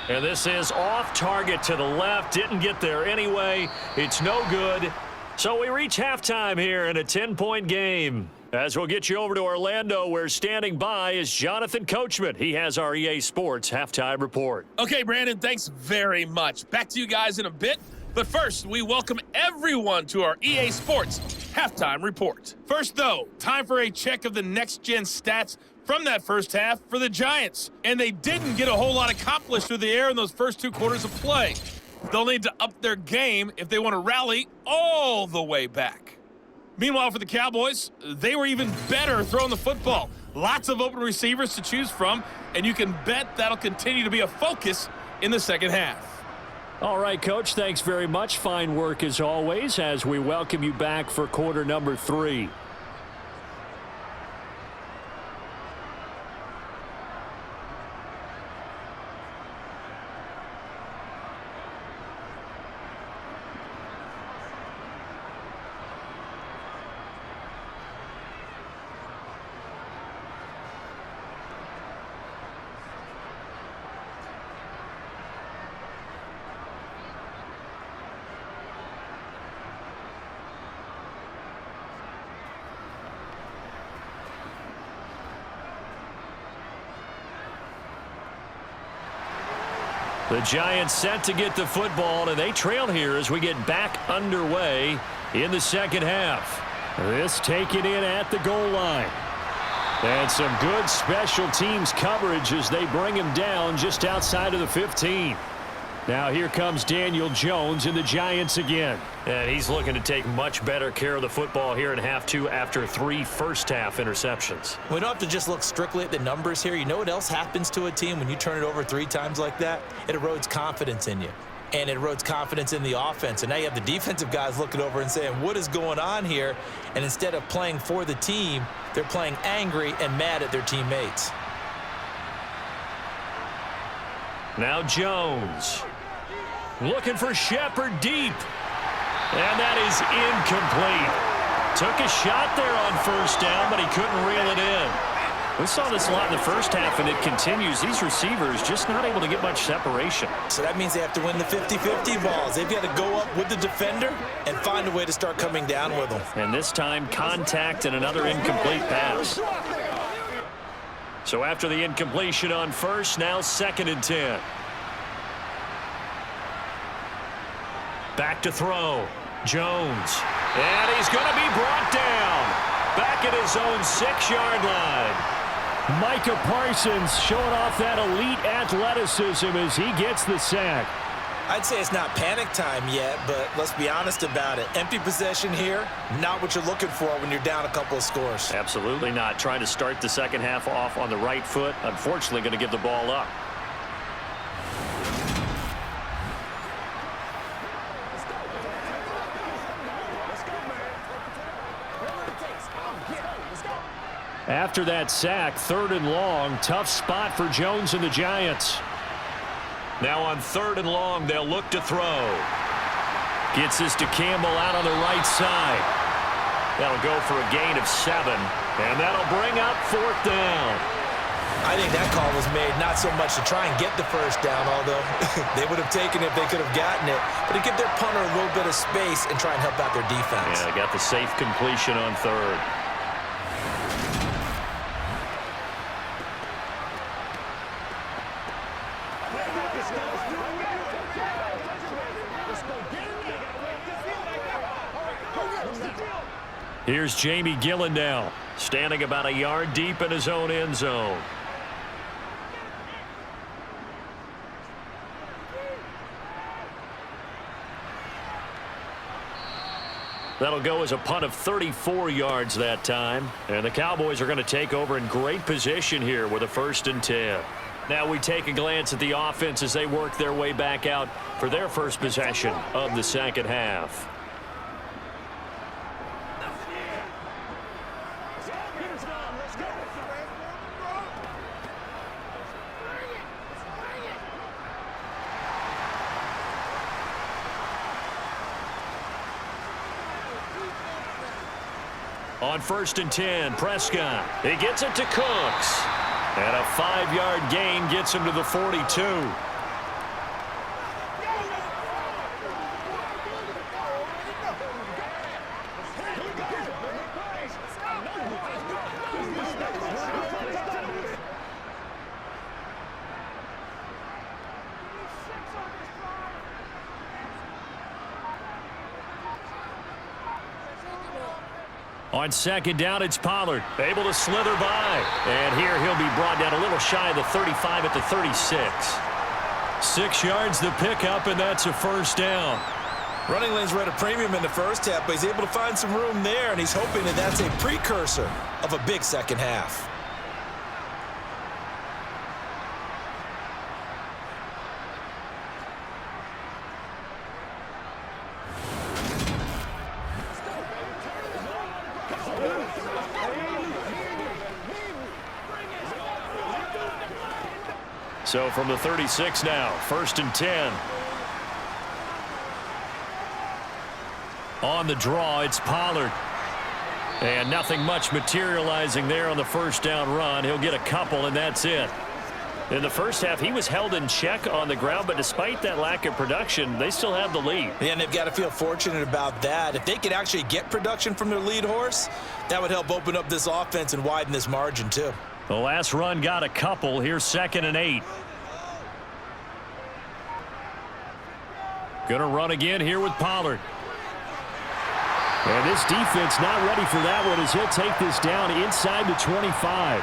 And this is off target to the left. Didn't get there anyway. It's no good. So we reach halftime here in a 10-point game. As we'll get you over to Orlando, where standing by is Jonathan Coachman. He has our EA Sports halftime report. Okay, Brandon, thanks very much. Back to you guys in a bit. But first, we welcome everyone to our EA Sports halftime report. First, though, time for a check of the next-gen stats from that first half for the Giants. And they didn't get a whole lot accomplished through the air in those first 2 quarters of play. They'll need to up their game if they want to rally all the way back. Meanwhile, for the Cowboys, they were even better throwing the football. Lots of open receivers to choose from, and you can bet that'll continue to be a focus in the second half. All right, Coach, thanks very much. Fine work as always as we welcome you back for quarter number 3. The Giants set to get the football, and they trail here as we get back underway in the second half. This taken in at the goal line. And some good special teams coverage as they bring him down just outside of the 15. Now here comes Daniel Jones and the Giants again. And he's looking to take much better care of the football here in half 2 after 3 first-half interceptions. We don't have to just look strictly at the numbers here. You know what else happens to a team when you turn it over 3 times like that? It erodes confidence in you. And it erodes confidence in the offense. And now you have the defensive guys looking over and saying, what is going on here? And instead of playing for the team, they're playing angry and mad at their teammates. Now Jones. Looking for Shepard deep. And that is incomplete. Took a shot there on first down, but he couldn't reel it in. We saw this a lot in the first half, and it continues. These receivers just not able to get much separation. So that means they have to win the 50-50 balls. They've got to go up with the defender and find a way to start coming down with them. And this time, contact and another incomplete pass. So after the incompletion on first, now 2nd and 10. Back to throw. Jones. And he's going to be brought down. Back at his own 6-yard line. Micah Parsons showing off that elite athleticism as he gets the sack. I'd say it's not panic time yet, but let's be honest about it. Empty possession here, not what you're looking for when you're down a couple of scores. Absolutely not. Trying to start the second half off on the right foot. Unfortunately, going to give the ball up. After that sack, 3rd and long, tough spot for Jones and the Giants. Now on 3rd and long, they'll look to throw. Gets this to Campbell out on the right side. That'll go for a gain of 7, and that'll bring up 4th down. I think that call was made not so much to try and get the first down, although they would have taken it if they could have gotten it, but to give their punter a little bit of space and try and help out their defense. Yeah, they got the safe completion on 3rd. Here's Jamie Gillen now, standing about a yard deep in his own end zone. That'll go as a punt of 34 yards that time. And the Cowboys are going to take over in great position here with a 1st and 10. Now we take a glance at the offense as they work their way back out for their first possession of the second half. On 1st and 10, Prescott. He gets it to Cooks. And a 5-yard gain gets him to the 42. On 2nd down, it's Pollard. Able to slither by. And here he'll be brought down a little shy of the 35 at the 36. 6 yards the pickup, and that's a 1st down. Running lanes were at a premium in the first half, but he's able to find some room there, and he's hoping that that's a precursor of a big second half. So from the 36 now, 1st and 10. On the draw, it's Pollard. And nothing much materializing there on the 1st down run. He'll get a couple, and that's it. In the first half, he was held in check on the ground, but despite that lack of production, they still have the lead. Yeah, and they've got to feel fortunate about that. If they could actually get production from their lead horse, that would help open up this offense and widen this margin, too. The last run got a couple. Here's 2nd and 8. Going to run again here with Pollard. And this defense not ready for that one as he'll take this down inside the 25.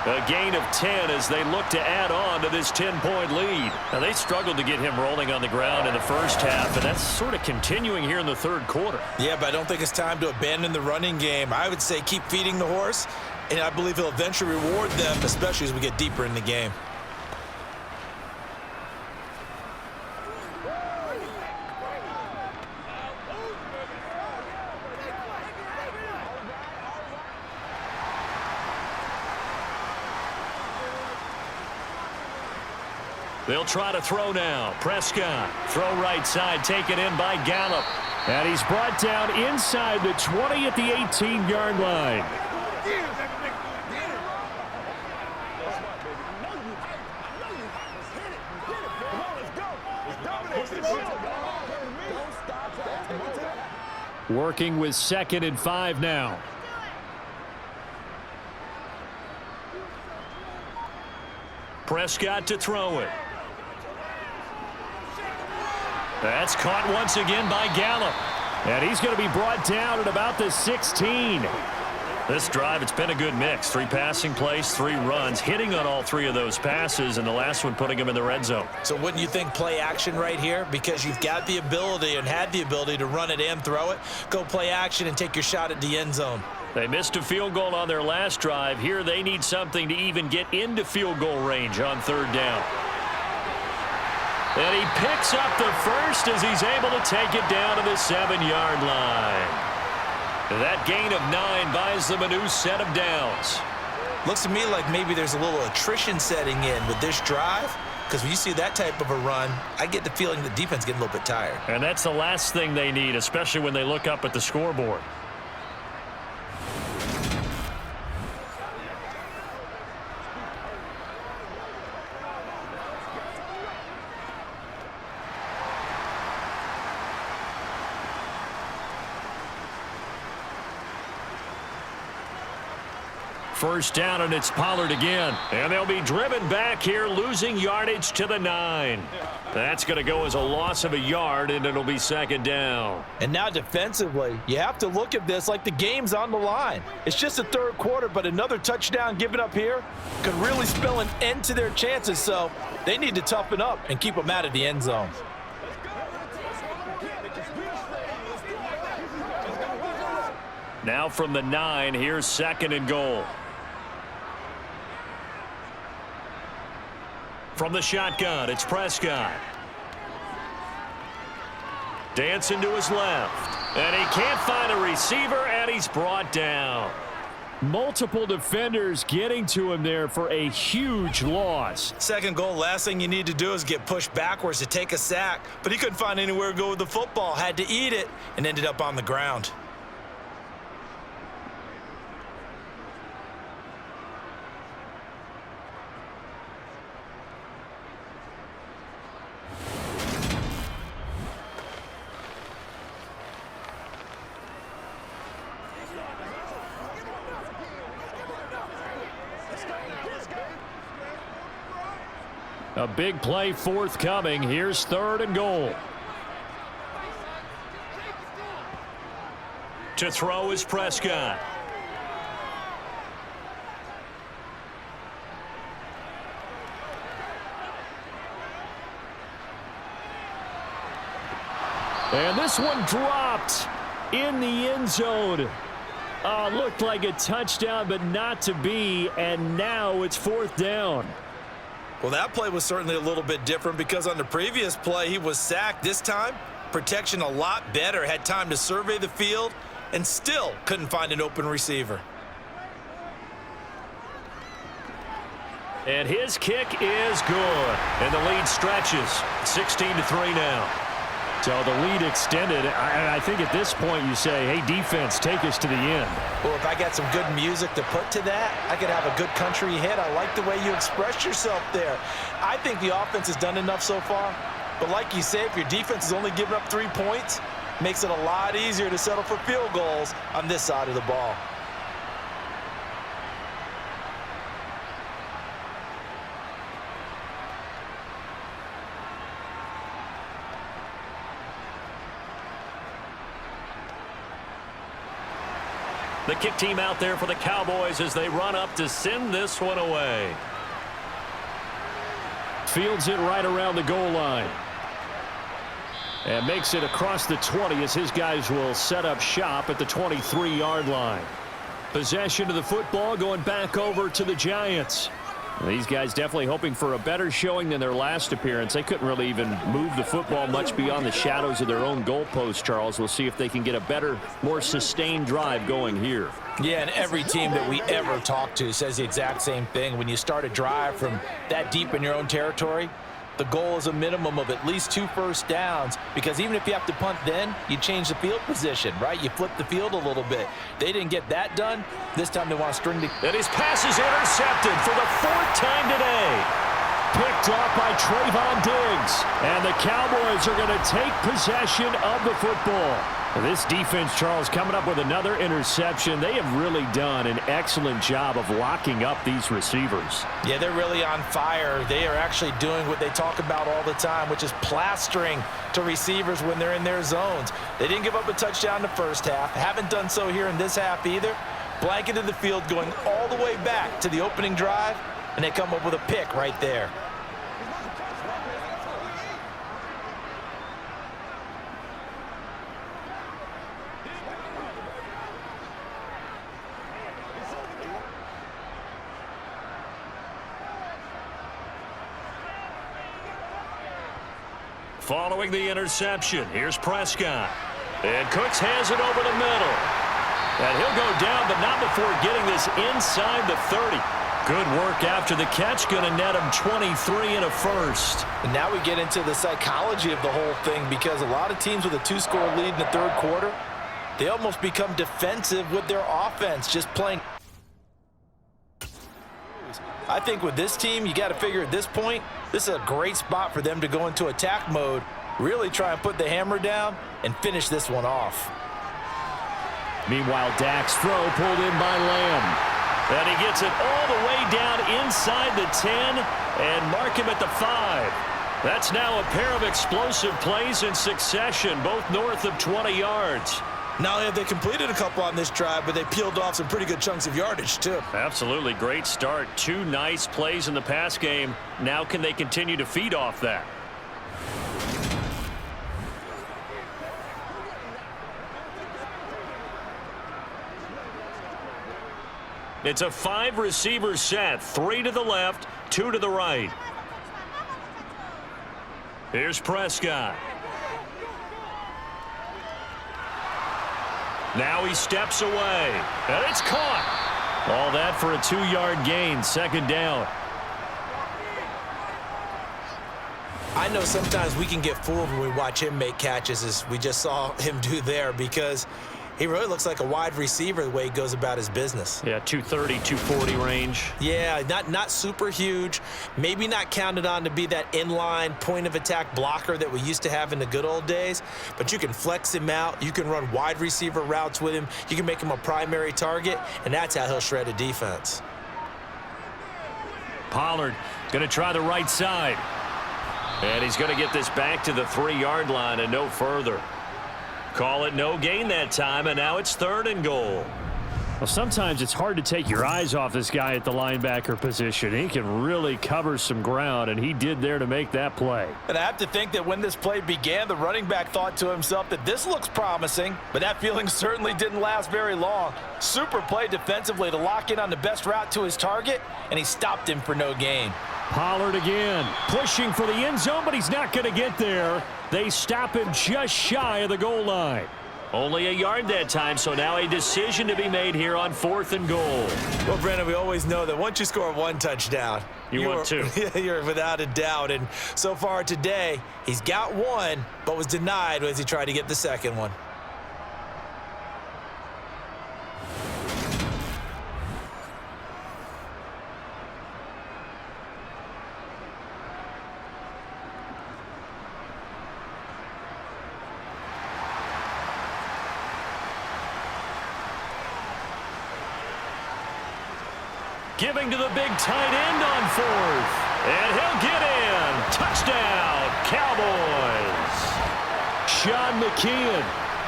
A gain of 10 as they look to add on to this 10-point lead. Now, they struggled to get him rolling on the ground in the first half, and that's sort of continuing here in the 3rd quarter. Yeah, but I don't think it's time to abandon the running game. I would say keep feeding the horse, and I believe he'll eventually reward them, especially as we get deeper in the game. They'll try to throw now. Prescott. Throw right side, taken in by Gallup. And he's brought down inside the 20 at the 18-yard line. Working with 2nd and 5 now. Prescott to throw it. That's caught once again by Gallup. And he's going to be brought down at about the 16. This drive, it's been a good mix. 3 passing plays, 3 runs, hitting on all 3 of those passes, and the last one putting him in the red zone. So wouldn't you think play action right here? Because you've got the ability and had the ability to run it and throw it. Go play action and take your shot at the end zone. They missed a field goal on their last drive. Here they need something to even get into field goal range on 3rd down. And he picks up the first as he's able to take it down to the 7-yard line. That gain of 9 buys them a new set of downs. Looks to me like maybe there's a little attrition setting in with this drive, because when you see that type of a run, I get the feeling the defense getting a little bit tired. And that's the last thing they need, especially when they look up at the scoreboard. First down, and it's Pollard again. And they'll be driven back here, losing yardage to the 9. That's going to go as a loss of a yard, and it'll be 2nd down. And now defensively, you have to look at this like the game's on the line. It's just the 3rd quarter, but another touchdown given up here could really spell an end to their chances, so they need to toughen up and keep them out of the end zone. Now from the 9, here's 2nd and goal. From the shotgun, it's Prescott. Dancing to his left. And he can't find a receiver, and he's brought down. Multiple defenders getting to him there for a huge loss. 2nd goal, last thing you need to do is get pushed backwards to take a sack. But he couldn't find anywhere to go with the football. Had to eat it and ended up on the ground. A big play forthcoming. Here's 3rd and goal. To throw is Prescott. And this one dropped in the end zone. Looked like a touchdown, but not to be, and now it's 4th down. Well, that play was certainly a little bit different because on the previous play, he was sacked. This time, protection a lot better, had time to survey the field, and still couldn't find an open receiver. And his kick is good. And the lead stretches. 16-3 now. So the lead extended. I think at this point you say, hey, defense, take us to the end. Well, if I got some good music to put to that, I could have a good country hit. I like the way you express yourself there. I think the offense has done enough so far. But like you say, if your defense is only giving up 3 points, makes it a lot easier to settle for field goals on this side of the ball. The kick team out there for the Cowboys as they run up to send this one away. Fields it right around the goal line. And makes it across the 20 as his guys will set up shop at the 23-yard line. Possession of the football going back over to the Giants. These guys definitely hoping for a better showing than their last appearance. They couldn't really even move the football much beyond the shadows of their own goalpost, Charles. We'll see if they can get a better, more sustained drive going here. Yeah, and every team that we ever talk to says the exact same thing. When you start a drive from that deep in your own territory, the goal is a minimum of at least 2 first downs, because even if you have to punt then, you change the field position, right? You flip the field a little bit. They didn't get that done. This time they want to string the... And his pass is intercepted for the 4th time today. Picked off by Trayvon Diggs. And the Cowboys are going to take possession of the football. This defense, Charles, coming up with another interception. They have really done an excellent job of locking up these receivers. Yeah, they're really on fire. They are actually doing what they talk about all the time, which is plastering to receivers when they're in their zones. They didn't give up a touchdown in the first half. Haven't done so here in this half either. Blanketed the field going all the way back to the opening drive, and they come up with a pick right there. Following the interception, here's Prescott. And Cooks has it over the middle. And he'll go down, but not before getting this inside the 30. Good work after the catch. Going to net him 23 and a first. And now we get into the psychology of the whole thing, because a lot of teams with a 2-score lead in the 3rd quarter, they almost become defensive with their offense, just playing. I think with this team, you got to figure at this point, this is a great spot for them to go into attack mode, really try and put the hammer down and finish this one off. Meanwhile, Dak's throw pulled in by Lamb. And he gets it all the way down inside the 10 and mark him at the 5. That's now a pair of explosive plays in succession, both north of 20 yards. Not only have they completed a couple on this drive, but they peeled off some pretty good chunks of yardage, too. Absolutely. Great start. 2 nice plays in the pass game. Now can they continue to feed off that? It's a 5-receiver set. 3 to the left, 2 to the right. Here's Prescott. Now he steps away, and it's caught. All that for a 2-yard gain, 2nd down. I know sometimes we can get fooled when we watch him make catches, as we just saw him do there, because he really looks like a wide receiver the way he goes about his business. Yeah, 230, 240 range. Yeah, not super huge. Maybe not counted on to be that inline point-of-attack blocker that we used to have in the good old days. But you can flex him out. You can run wide receiver routes with him. You can make him a primary target, and that's how he'll shred a defense. Pollard going to try the right side. And he's going to get this back to the 3-yard line and no further. Call it no gain that time, and now it's 3rd and goal. Well, sometimes it's hard to take your eyes off this guy at the linebacker position. He can really cover some ground, and he did there to make that play. And I have to think that when this play began, the running back thought to himself that this looks promising, but that feeling certainly didn't last very long. Super play defensively to lock in on the best route to his target, and he stopped him for no gain. Pollard again, pushing for the end zone, but he's not going to get there. They stop him just shy of the goal line. Only a yard that time, so now a decision to be made here on 4th and goal. Well, Brandon, we always know that once you score 1 touchdown, you want 2. You're without a doubt. And so far today, he's got 1, but was denied as he tried to get the second one. Giving to the big tight end on 4th. And he'll get in. Touchdown, Cowboys. Sean McKeon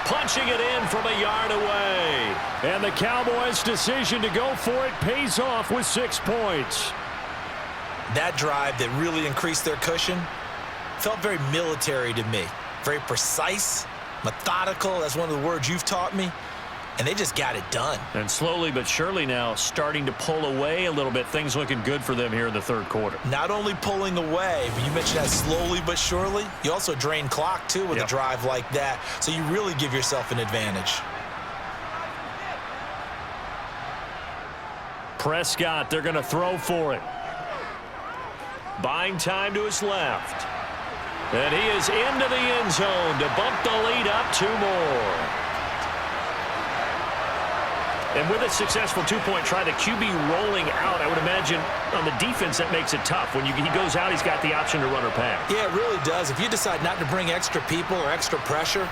Punching it in from a yard away. And the Cowboys' decision to go for it pays off with 6 points. That drive that really increased their cushion felt very military to me. Very precise, methodical. That's one of the words you've taught me. And they just got it done. And slowly but surely now starting to pull away a little bit. Things looking good for them here in the 3rd quarter. Not only pulling away, but you mentioned that slowly but surely. You also drain clock, too, with a drive like that. So you really give yourself an advantage. Prescott, they're going to throw for it. Buying time to his left. And he is into the end zone to bump the lead up 2 more. And with a successful 2-point try, the QB rolling out, I would imagine on the defense that makes it tough. When he goes out, he's got the option to run or pass. Yeah, it really does. If you decide not to bring extra people or extra pressure,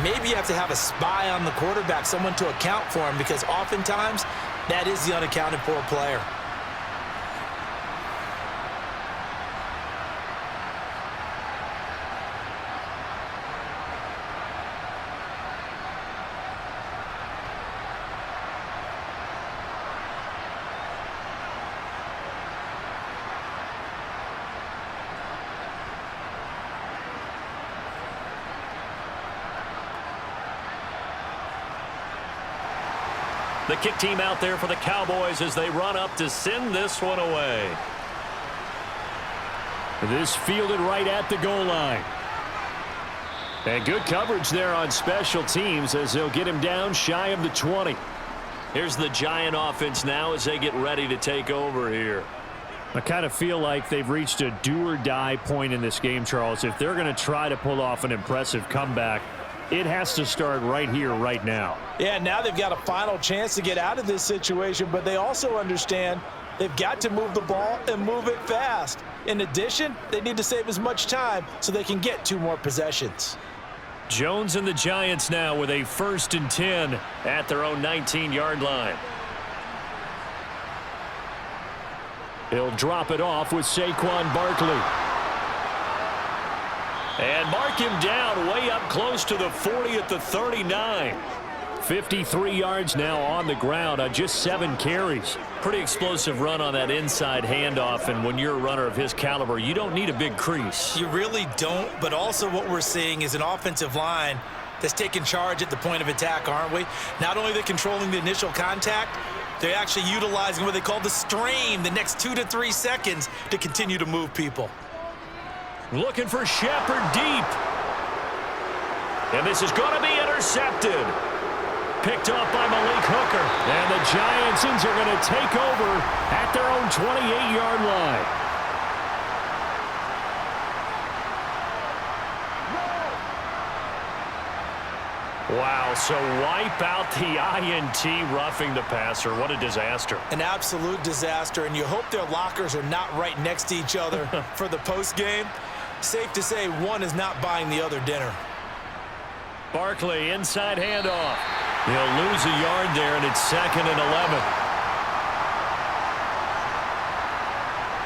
maybe you have to have a spy on the quarterback, someone to account for him, because oftentimes that is the unaccounted for player. The kick team out there for the Cowboys as they run up to send this one away. This fielded right at the goal line. And good coverage there on special teams as they'll get him down shy of the 20. Here's the Giant offense now as they get ready to take over here. I kind of feel like they've reached a do-or-die point in this game, Charles. If they're going to try to pull off an impressive comeback, it has to start right here, right now. Yeah, now they've got a final chance to get out of this situation, but they also understand they've got to move the ball and move it fast. In addition, they need to save as much time so they can get 2 more possessions. Jones and the Giants now with a 1st and 10 at their own 19-yard line. He'll drop it off with Saquon Barkley. And mark him down way up close to the 40 at the 39. 53 yards now on the ground on just 7 carries. Pretty explosive run on that inside handoff, and when you're a runner of his caliber, you don't need a big crease. You really don't, but also what we're seeing is an offensive line that's taking charge at the point of attack, aren't we? Not only are they controlling the initial contact, they're actually utilizing what they call the strain, the next 2 to 3 seconds, to continue to move people. Looking for Shepard deep. And this is going to be intercepted. Picked off by Malik Hooker. And the Giants are going to take over at their own 28-yard line. Wow, so wipe out the INT roughing the passer. What a disaster. An absolute disaster, and you hope their lockers are not right next to each other for the postgame. Safe to say one is not buying the other dinner. Barkley, inside handoff. He'll lose a yard there, and it's 2nd and 11.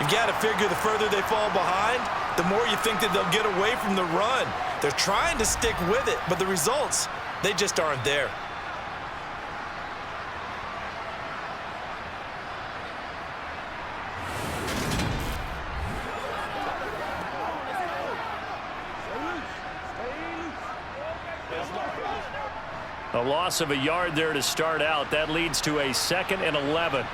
You've got to figure the further they fall behind, the more you think that they'll get away from the run. They're trying to stick with it, but the results, they just aren't there. A loss of a yard there to start out. That leads to a 2nd and 11.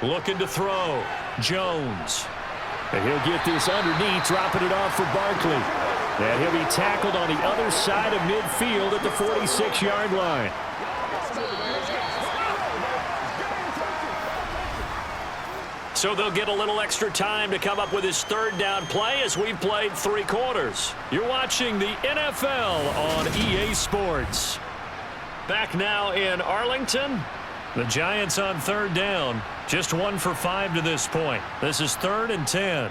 Looking to throw. Jones. And he'll get this underneath, dropping it off for Barkley. And he'll be tackled on the other side of midfield at the 46-yard line. So they'll get a little extra time to come up with his 3rd down play as we've played 3 quarters. You're watching the NFL on EA Sports. Back now in Arlington. The Giants on 3rd down. Just 1 for 5 to this point. This is 3rd and 10.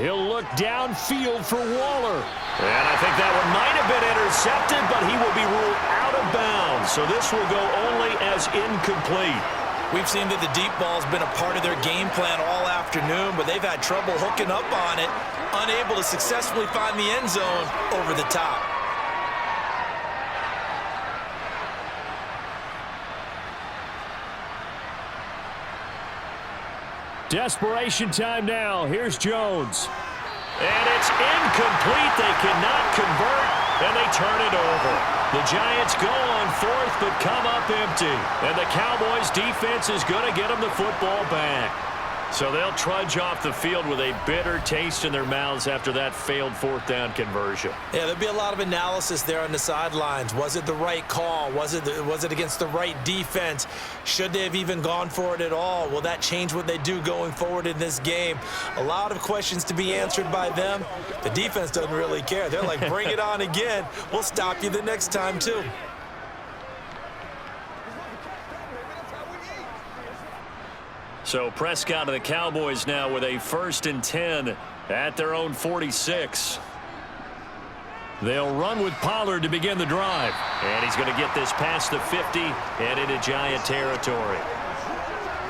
He'll look downfield for Waller. And I think that one might have been intercepted, but he will be ruled out of bounds. So this will go only as incomplete. We've seen that the deep ball's been a part of their game plan all afternoon, but they've had trouble hooking up on it, unable to successfully find the end zone over the top. Desperation time now. Here's Jones. And it's incomplete. They cannot convert, and they turn it over. The Giants go on 4th, but come up empty. And the Cowboys' defense is going to get them the football back. So they'll trudge off the field with a bitter taste in their mouths after that failed 4th down conversion. Yeah, there'll be a lot of analysis there on the sidelines. Was it the right call? Was it against the right defense? Should they have even gone for it at all? Will that change what they do going forward in this game? A lot of questions to be answered by them. The defense doesn't really care. They're like, bring it on again. We'll stop you the next time, too. So Prescott of the Cowboys now with a 1st and 10 at their own 46. They'll run with Pollard to begin the drive. And he's going to get this past the 50 and into Giant territory.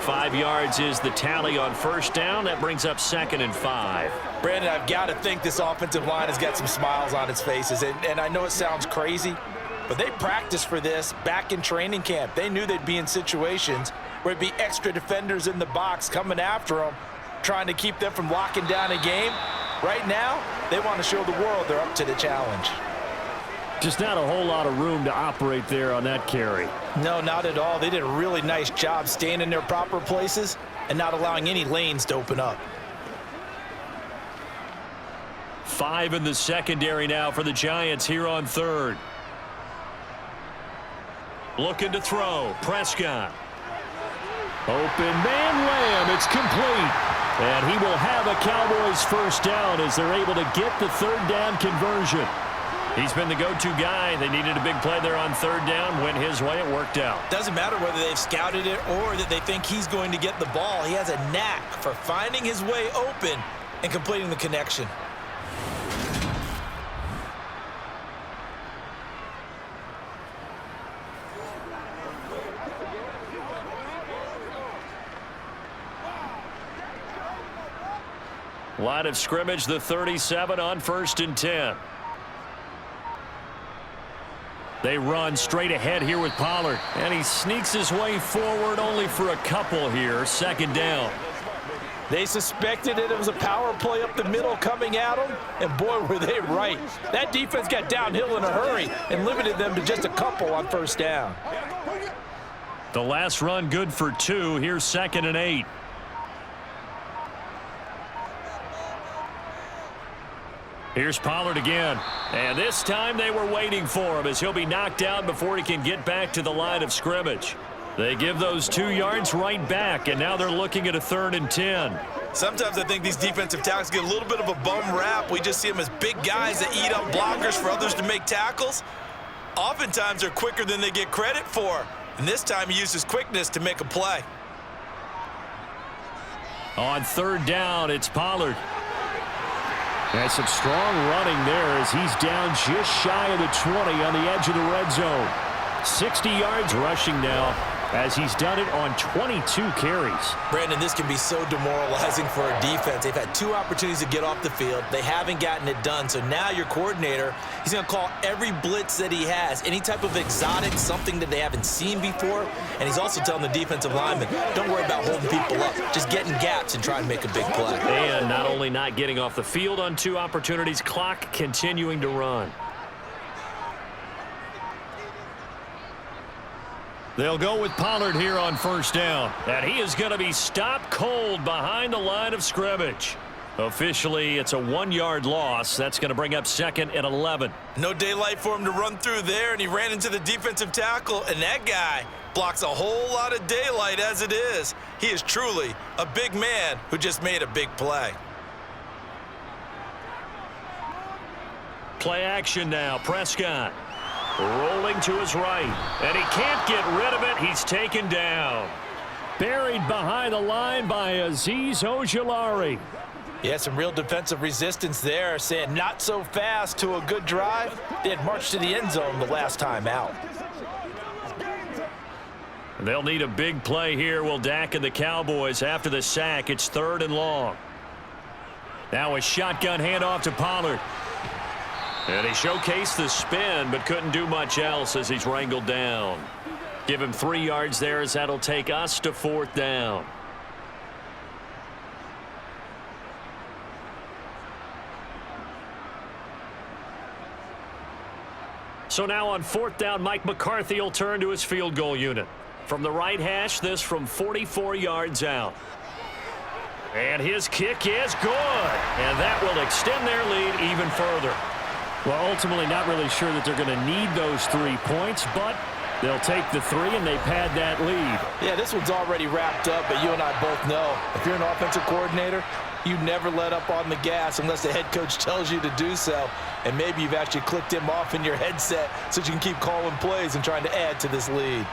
5 yards is the tally on 1st down. That brings up 2nd and 5. Brandon, I've got to think this offensive line has got some smiles on its faces. And I know it sounds crazy, but they practiced for this back in training camp. They knew they'd be in situations where it'd be extra defenders in the box coming after them, trying to keep them from locking down a game. Right now, they want to show the world they're up to the challenge. Just not a whole lot of room to operate there on that carry. No, not at all. They did a really nice job staying in their proper places and not allowing any lanes to open up. 5 in the secondary now for the Giants here on 3rd. Looking to throw. Prescott. Open man Lamb. It's complete. And he will have a Cowboys 1st down as they're able to get the 3rd down conversion. He's been the go-to guy. They needed a big play there on 3rd down. Went his way. It worked out. Doesn't matter whether they've scouted it or that they think he's going to get the ball. He has a knack for finding his way open and completing the connection. Line of scrimmage, the 37 on 1st and 10. They run straight ahead here with Pollard. And he sneaks his way forward only for a couple here. 2nd down. They suspected it was a power play up the middle coming at them, and boy, were they right. That defense got downhill in a hurry and limited them to just a couple on 1st down. The last run good for 2. Here's 2nd and 8. Here's Pollard again. And this time they were waiting for him as he'll be knocked down before he can get back to the line of scrimmage. They give those 2 yards right back, and now they're looking at a 3rd and 10. Sometimes I think these defensive tackles get a little bit of a bum rap. We just see them as big guys that eat up blockers for others to make tackles. Oftentimes they're quicker than they get credit for. And this time he uses quickness to make a play. On 3rd down, it's Pollard. And some strong running there as he's down just shy of the 20 on the edge of the red zone. 60 yards rushing now as he's done it on 22 carries. Brandon, this can be so demoralizing for a defense. They've had 2 opportunities to get off the field. They haven't gotten it done. So now your coordinator, he's going to call every blitz that he has, any type of exotic, something that they haven't seen before. And he's also telling the defensive linemen, don't worry about holding people up. Just get in gaps and try and make a big play. And not only not getting off the field on 2 opportunities, clock continuing to run. They'll go with Pollard here on first down. And he is going to be stopped cold behind the line of scrimmage. Officially, it's a 1-yard loss. That's going to bring up 2nd and 11. No daylight for him to run through there, and he ran into the defensive tackle, and that guy blocks a whole lot of daylight as it is. He is truly a big man who just made a big play. Play action now. Prescott rolling to his right, and he can't get rid of it. He's taken down. Buried behind the line by Azeez Ojulari. Yeah, some real defensive resistance there, saying not so fast to a good drive. They had marched to the end zone the last time out. They'll need a big play here, will Dak and the Cowboys. After the sack, it's 3rd and long. Now a shotgun handoff to Pollard. And he showcased the spin, but couldn't do much else as he's wrangled down. Give him 3 yards there, as that'll take us to 4th down. So now on 4th down, Mike McCarthy will turn to his field goal unit. From the right hash, this from 44 yards out. And his kick is good. And that will extend their lead even further. Well, ultimately not really sure that they're going to need those 3 points, but they'll take the 3 and they pad that lead. Yeah, this one's already wrapped up, but you and I both know if you're an offensive coordinator, you never let up on the gas unless the head coach tells you to do so. And maybe you've actually clicked him off in your headset so you can keep calling plays and trying to add to this lead.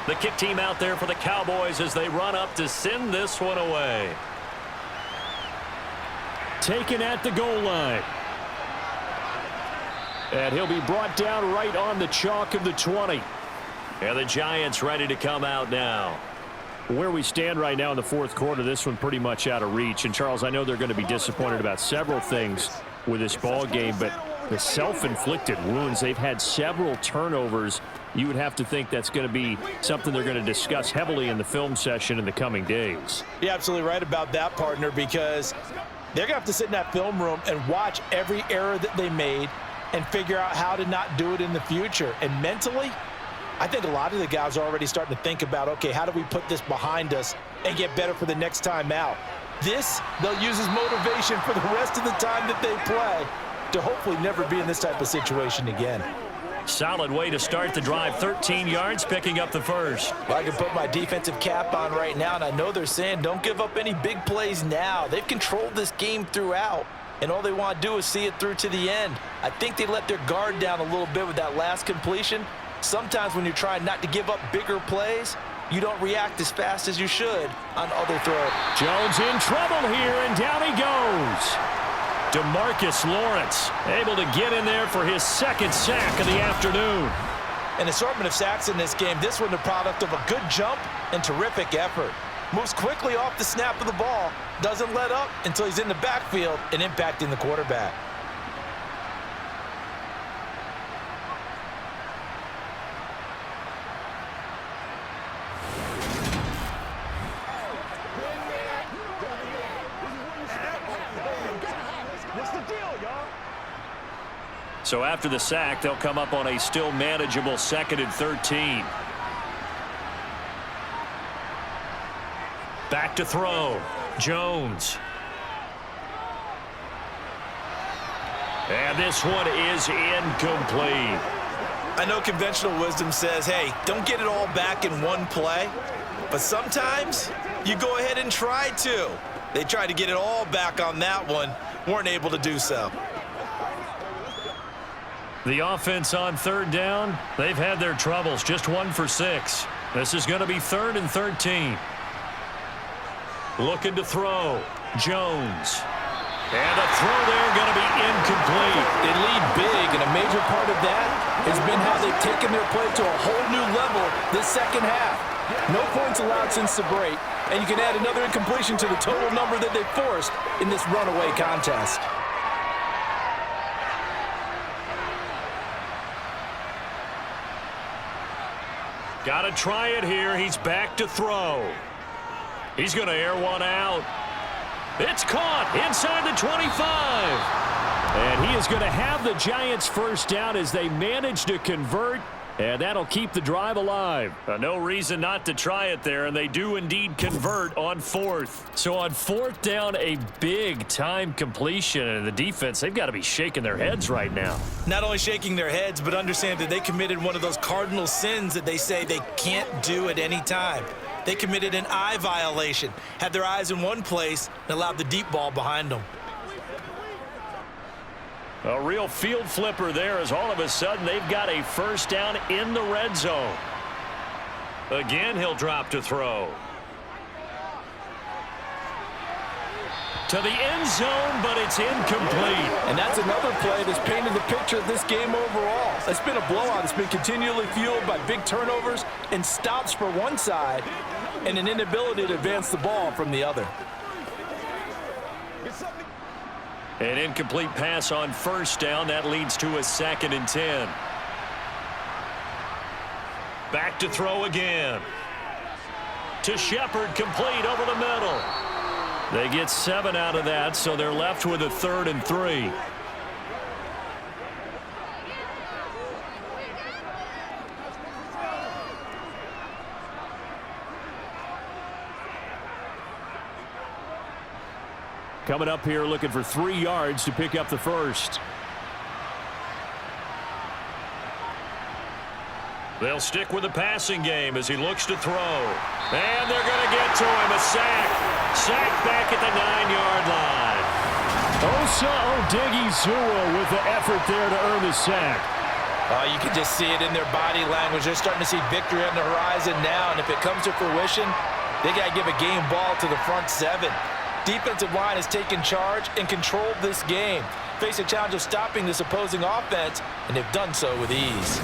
The kick team out there for the Cowboys as they run up to send this one away. Taken at the goal line. And he'll be brought down right on the chalk of the 20. And the Giants ready to come out now. Where we stand right now in the 4th quarter, this one pretty much out of reach. And, Charles, I know they're going to be disappointed about several things with this ball game, but the self-inflicted wounds, they've had several turnovers. You would have to think that's going to be something they're going to discuss heavily in the film session in the coming days. You're absolutely right about that, partner, because they're going to have to sit in that film room and watch every error that they made and figure out how to not do it in the future. And mentally, I think a lot of the guys are already starting to think about, okay, how do we put this behind us and get better for the next time out? This, they'll use as motivation for the rest of the time that they play to hopefully never be in this type of situation again. Solid way to start the drive. 13 yards, picking up the first. Well, I can put my defensive cap on right now, and I know they're saying don't give up any big plays now. They've controlled this game throughout, and all they want to do is see it through to the end. I think they let their guard down a little bit with that last completion. Sometimes when you're trying not to give up bigger plays, you don't react as fast as you should on other throws. Jones in trouble here, and down he goes. DeMarcus Lawrence able to get in there for his 2nd sack of the afternoon. An assortment of sacks in this game. This one the product of a good jump and terrific effort. Moves quickly off the snap of the ball. Doesn't let up until he's in the backfield and impacting the quarterback. So after the sack, they'll come up on a still manageable 2nd and 13. Back to throw. Jones. And this one is incomplete. I know conventional wisdom says, hey, don't get it all back in one play. But sometimes you go ahead and try to. They tried to get it all back on that one. Weren't able to do so. The offense on 3rd down, they've had their troubles. Just 1 for 6. This is going to be 3rd and 13. Looking to throw. Jones. And the throw there going to be incomplete. They lead big, and a major part of that has been how they've taken their play to a whole new level this second half. No points allowed since the break, and you can add another incompletion to the total number that they forced in this runaway contest. Got to try it here. He's back to throw. He's going to air one out. It's caught inside the 25. And he is going to have the Giants first down as they manage to convert, and that'll keep the drive alive. No reason not to try it there, and they do indeed convert on fourth. So on fourth down, a big-time completion, and the defense, they've got to be shaking their heads right now. Not only shaking their heads, but understand that they committed one of those cardinal sins that they say they can't do at any time. They committed an eye violation, had their eyes in one place, and allowed the deep ball behind them. A real field flipper there as all of a sudden they've got a first down in the red zone. Again, he'll drop to throw. To the end zone, but it's incomplete. And that's another play that's painted the picture of this game overall. It's been a blowout. It's been continually fueled by big turnovers and stops for one side and an inability to advance the ball from the other. An incomplete pass on first down. That leads to a 2nd and 10. Back to throw again. To Shepard, complete over the middle. They get 7 out of that, so they're left with a 3rd and 3. Coming up here looking for 3 yards to pick up the first. They'll stick with the passing game as he looks to throw. And they're going to get to him. A sack. Sack back at the 9-yard line. Osa Odighizuwa with the effort there to earn the sack. You can just see it in their body language. They're starting to see victory on the horizon now, and if it comes to fruition, they got to give a game ball to the front 7. Defensive line has taken charge and controlled this game. Face a challenge of stopping this opposing offense, and they've done so with ease.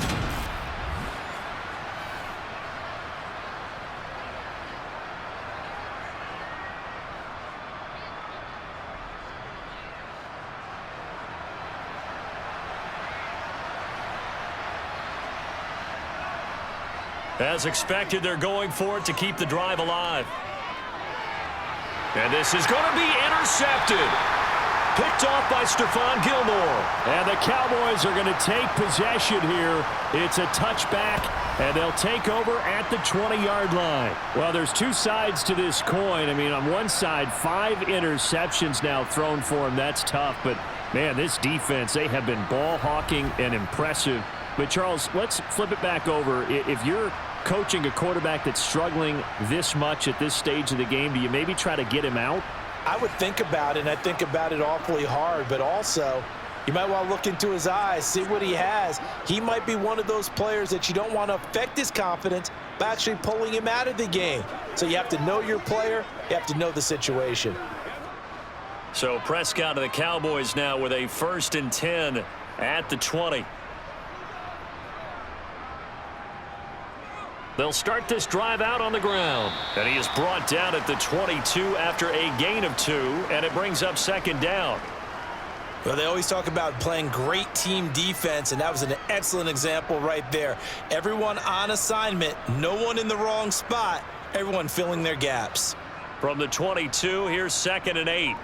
As expected, they're going for it to keep the drive alive. And this is going to be intercepted. Picked off by Stephon Gilmore. And the Cowboys are going to take possession here. It's a touchback, and they'll take over at the 20-yard line. Well, there's 2 sides to this coin. I mean, on one side, 5 interceptions now thrown for him. That's tough. But, man, this defense, they have been ball hawking and impressive. But, Charles, let's flip it back over. If you're coaching a quarterback that's struggling this much at this stage of the game, do you maybe try to get him out? I would think about it, and I think about it awfully hard, but also you might want to look into his eyes, see what he has. He might be one of those players that you don't want to affect his confidence by actually pulling him out of the game. So you have to know your player, you have to know the situation. So Prescott of the Cowboys now with a 1st and 10 at the 20. They'll start this drive out on the ground. And he is brought down at the 22 after a gain of 2, and it brings up 2nd down. Well, they always talk about playing great team defense, and that was an excellent example right there. Everyone on assignment, no one in the wrong spot, everyone filling their gaps. From the 22, here's 2nd and 8.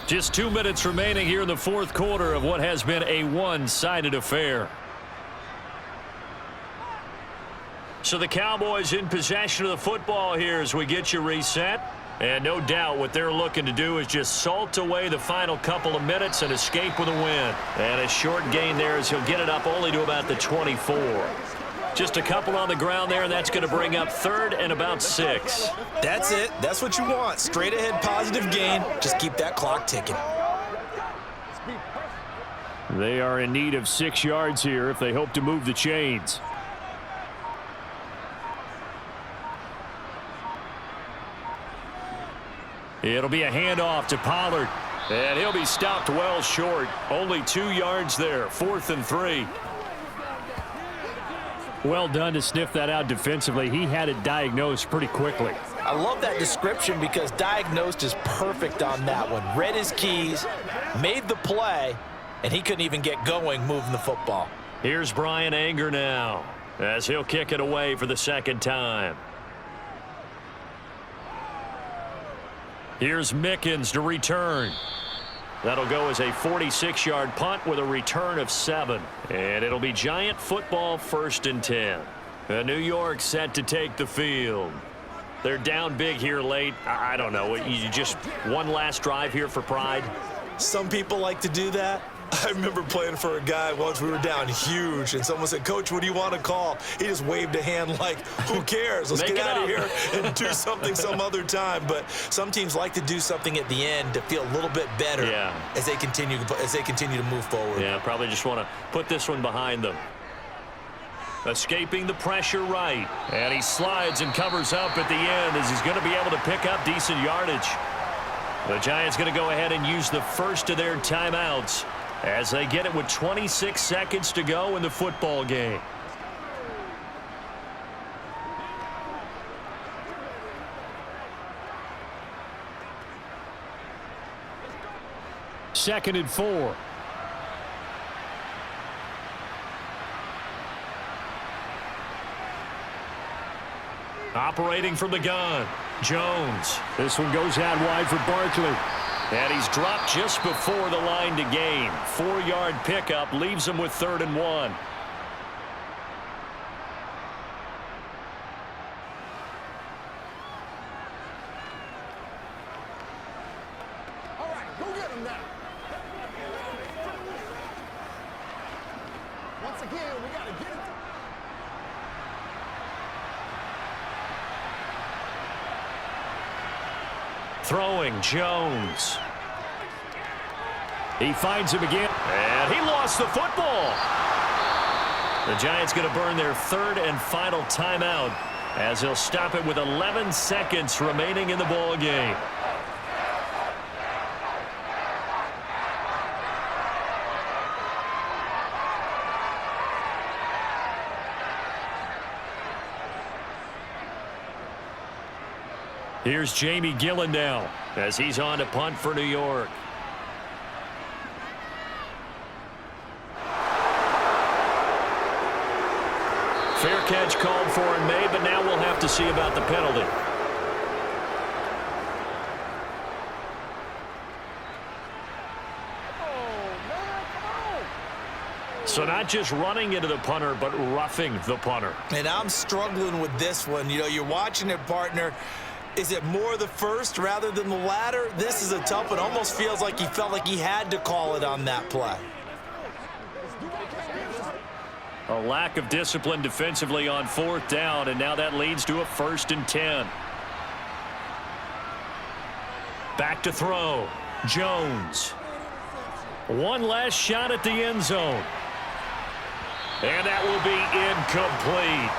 Just 2 minutes remaining here in the 4th quarter of what has been a one-sided affair. So the Cowboys in possession of the football here as we get you reset. And no doubt what they're looking to do is just salt away the final couple of minutes and escape with a win. And a short gain there as he'll get it up only to about the 24. Just a couple on the ground there, and that's going to bring up 3rd and about 6. That's it. That's what you want. Straight ahead positive gain. Just keep that clock ticking. They are in need of 6 yards here if they hope to move the chains. It'll be a handoff to Pollard. And he'll be stopped well short. Only 2 yards there. 4th and 3. Well done to sniff that out defensively. He had it diagnosed pretty quickly. I love that description because diagnosed is perfect on that one. Read his keys, made the play, and he couldn't even get going moving the football. Here's Brian Anger now as he'll kick it away for the 2nd time. Here's Mickens to return. That'll go as a 46-yard punt with a return of 7. And it'll be Giant football 1st and 10. New York set to take the field. They're down big here late. I don't know. You just one last drive here for pride? Some people like to do that. I remember playing for a guy once. We were down huge, and someone said, "Coach, what do you want to call?" He just waved a hand like, who cares? Let's get out of here and do something some other time. But some teams like to do something at the end to feel a little bit better as they continue to move forward. Yeah, probably just want to put this one behind them. Escaping the pressure right. And he slides and covers up at the end as he's going to be able to pick up decent yardage. The Giants going to go ahead and use the first of their timeouts as they get it with 26 seconds to go in the football game. Second and 4. Operating from the gun, Jones. This one goes out wide for Barkley. And he's dropped just before the line to gain. 4-yard pickup leaves him with 3rd and 1. All right, go get him now. Once again, we got to get it. Throwing, Jones. He finds him again. And he lost the football. The Giants going to burn their 3rd and final timeout as he'll stop it with 11 seconds remaining in the ball game. Here's Jamie Gillen now as he's on to punt for New York. Fair catch called for and made, but now we'll have to see about the penalty. So not just running into the punter, but roughing the punter. And I'm struggling with this one. You know, you're watching it, partner. Is it more the first rather than the latter? This is a tough one. Almost feels like he felt like he had to call it on that play. A lack of discipline defensively on 4th down, and now that leads to a 1st and 10. Back to throw. Jones. One last shot at the end zone. And that will be incomplete.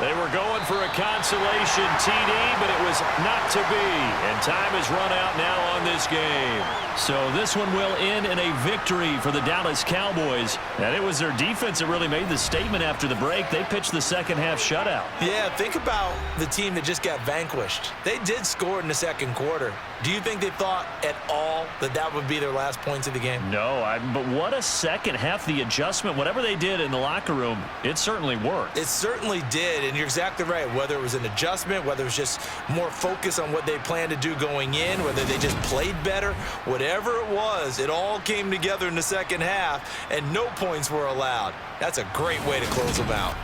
They were going for a consolation TD, but it was not to be. And time is run out now on this game. So this one will end in a victory for the Dallas Cowboys. And it was their defense that really made the statement after the break. They pitched the second half shutout. Yeah, think about the team that just got vanquished. They did score in the 2nd quarter. Do you think they thought at all that that would be their last points of the game? No, but what a second half. The adjustment, whatever they did in the locker room, it certainly worked. It certainly did, and you're exactly right. Whether it was an adjustment, whether it was just more focus on what they planned to do going in, whether they just played better, whatever it was, it all came together in the second half, and no points were allowed. That's a great way to close them out.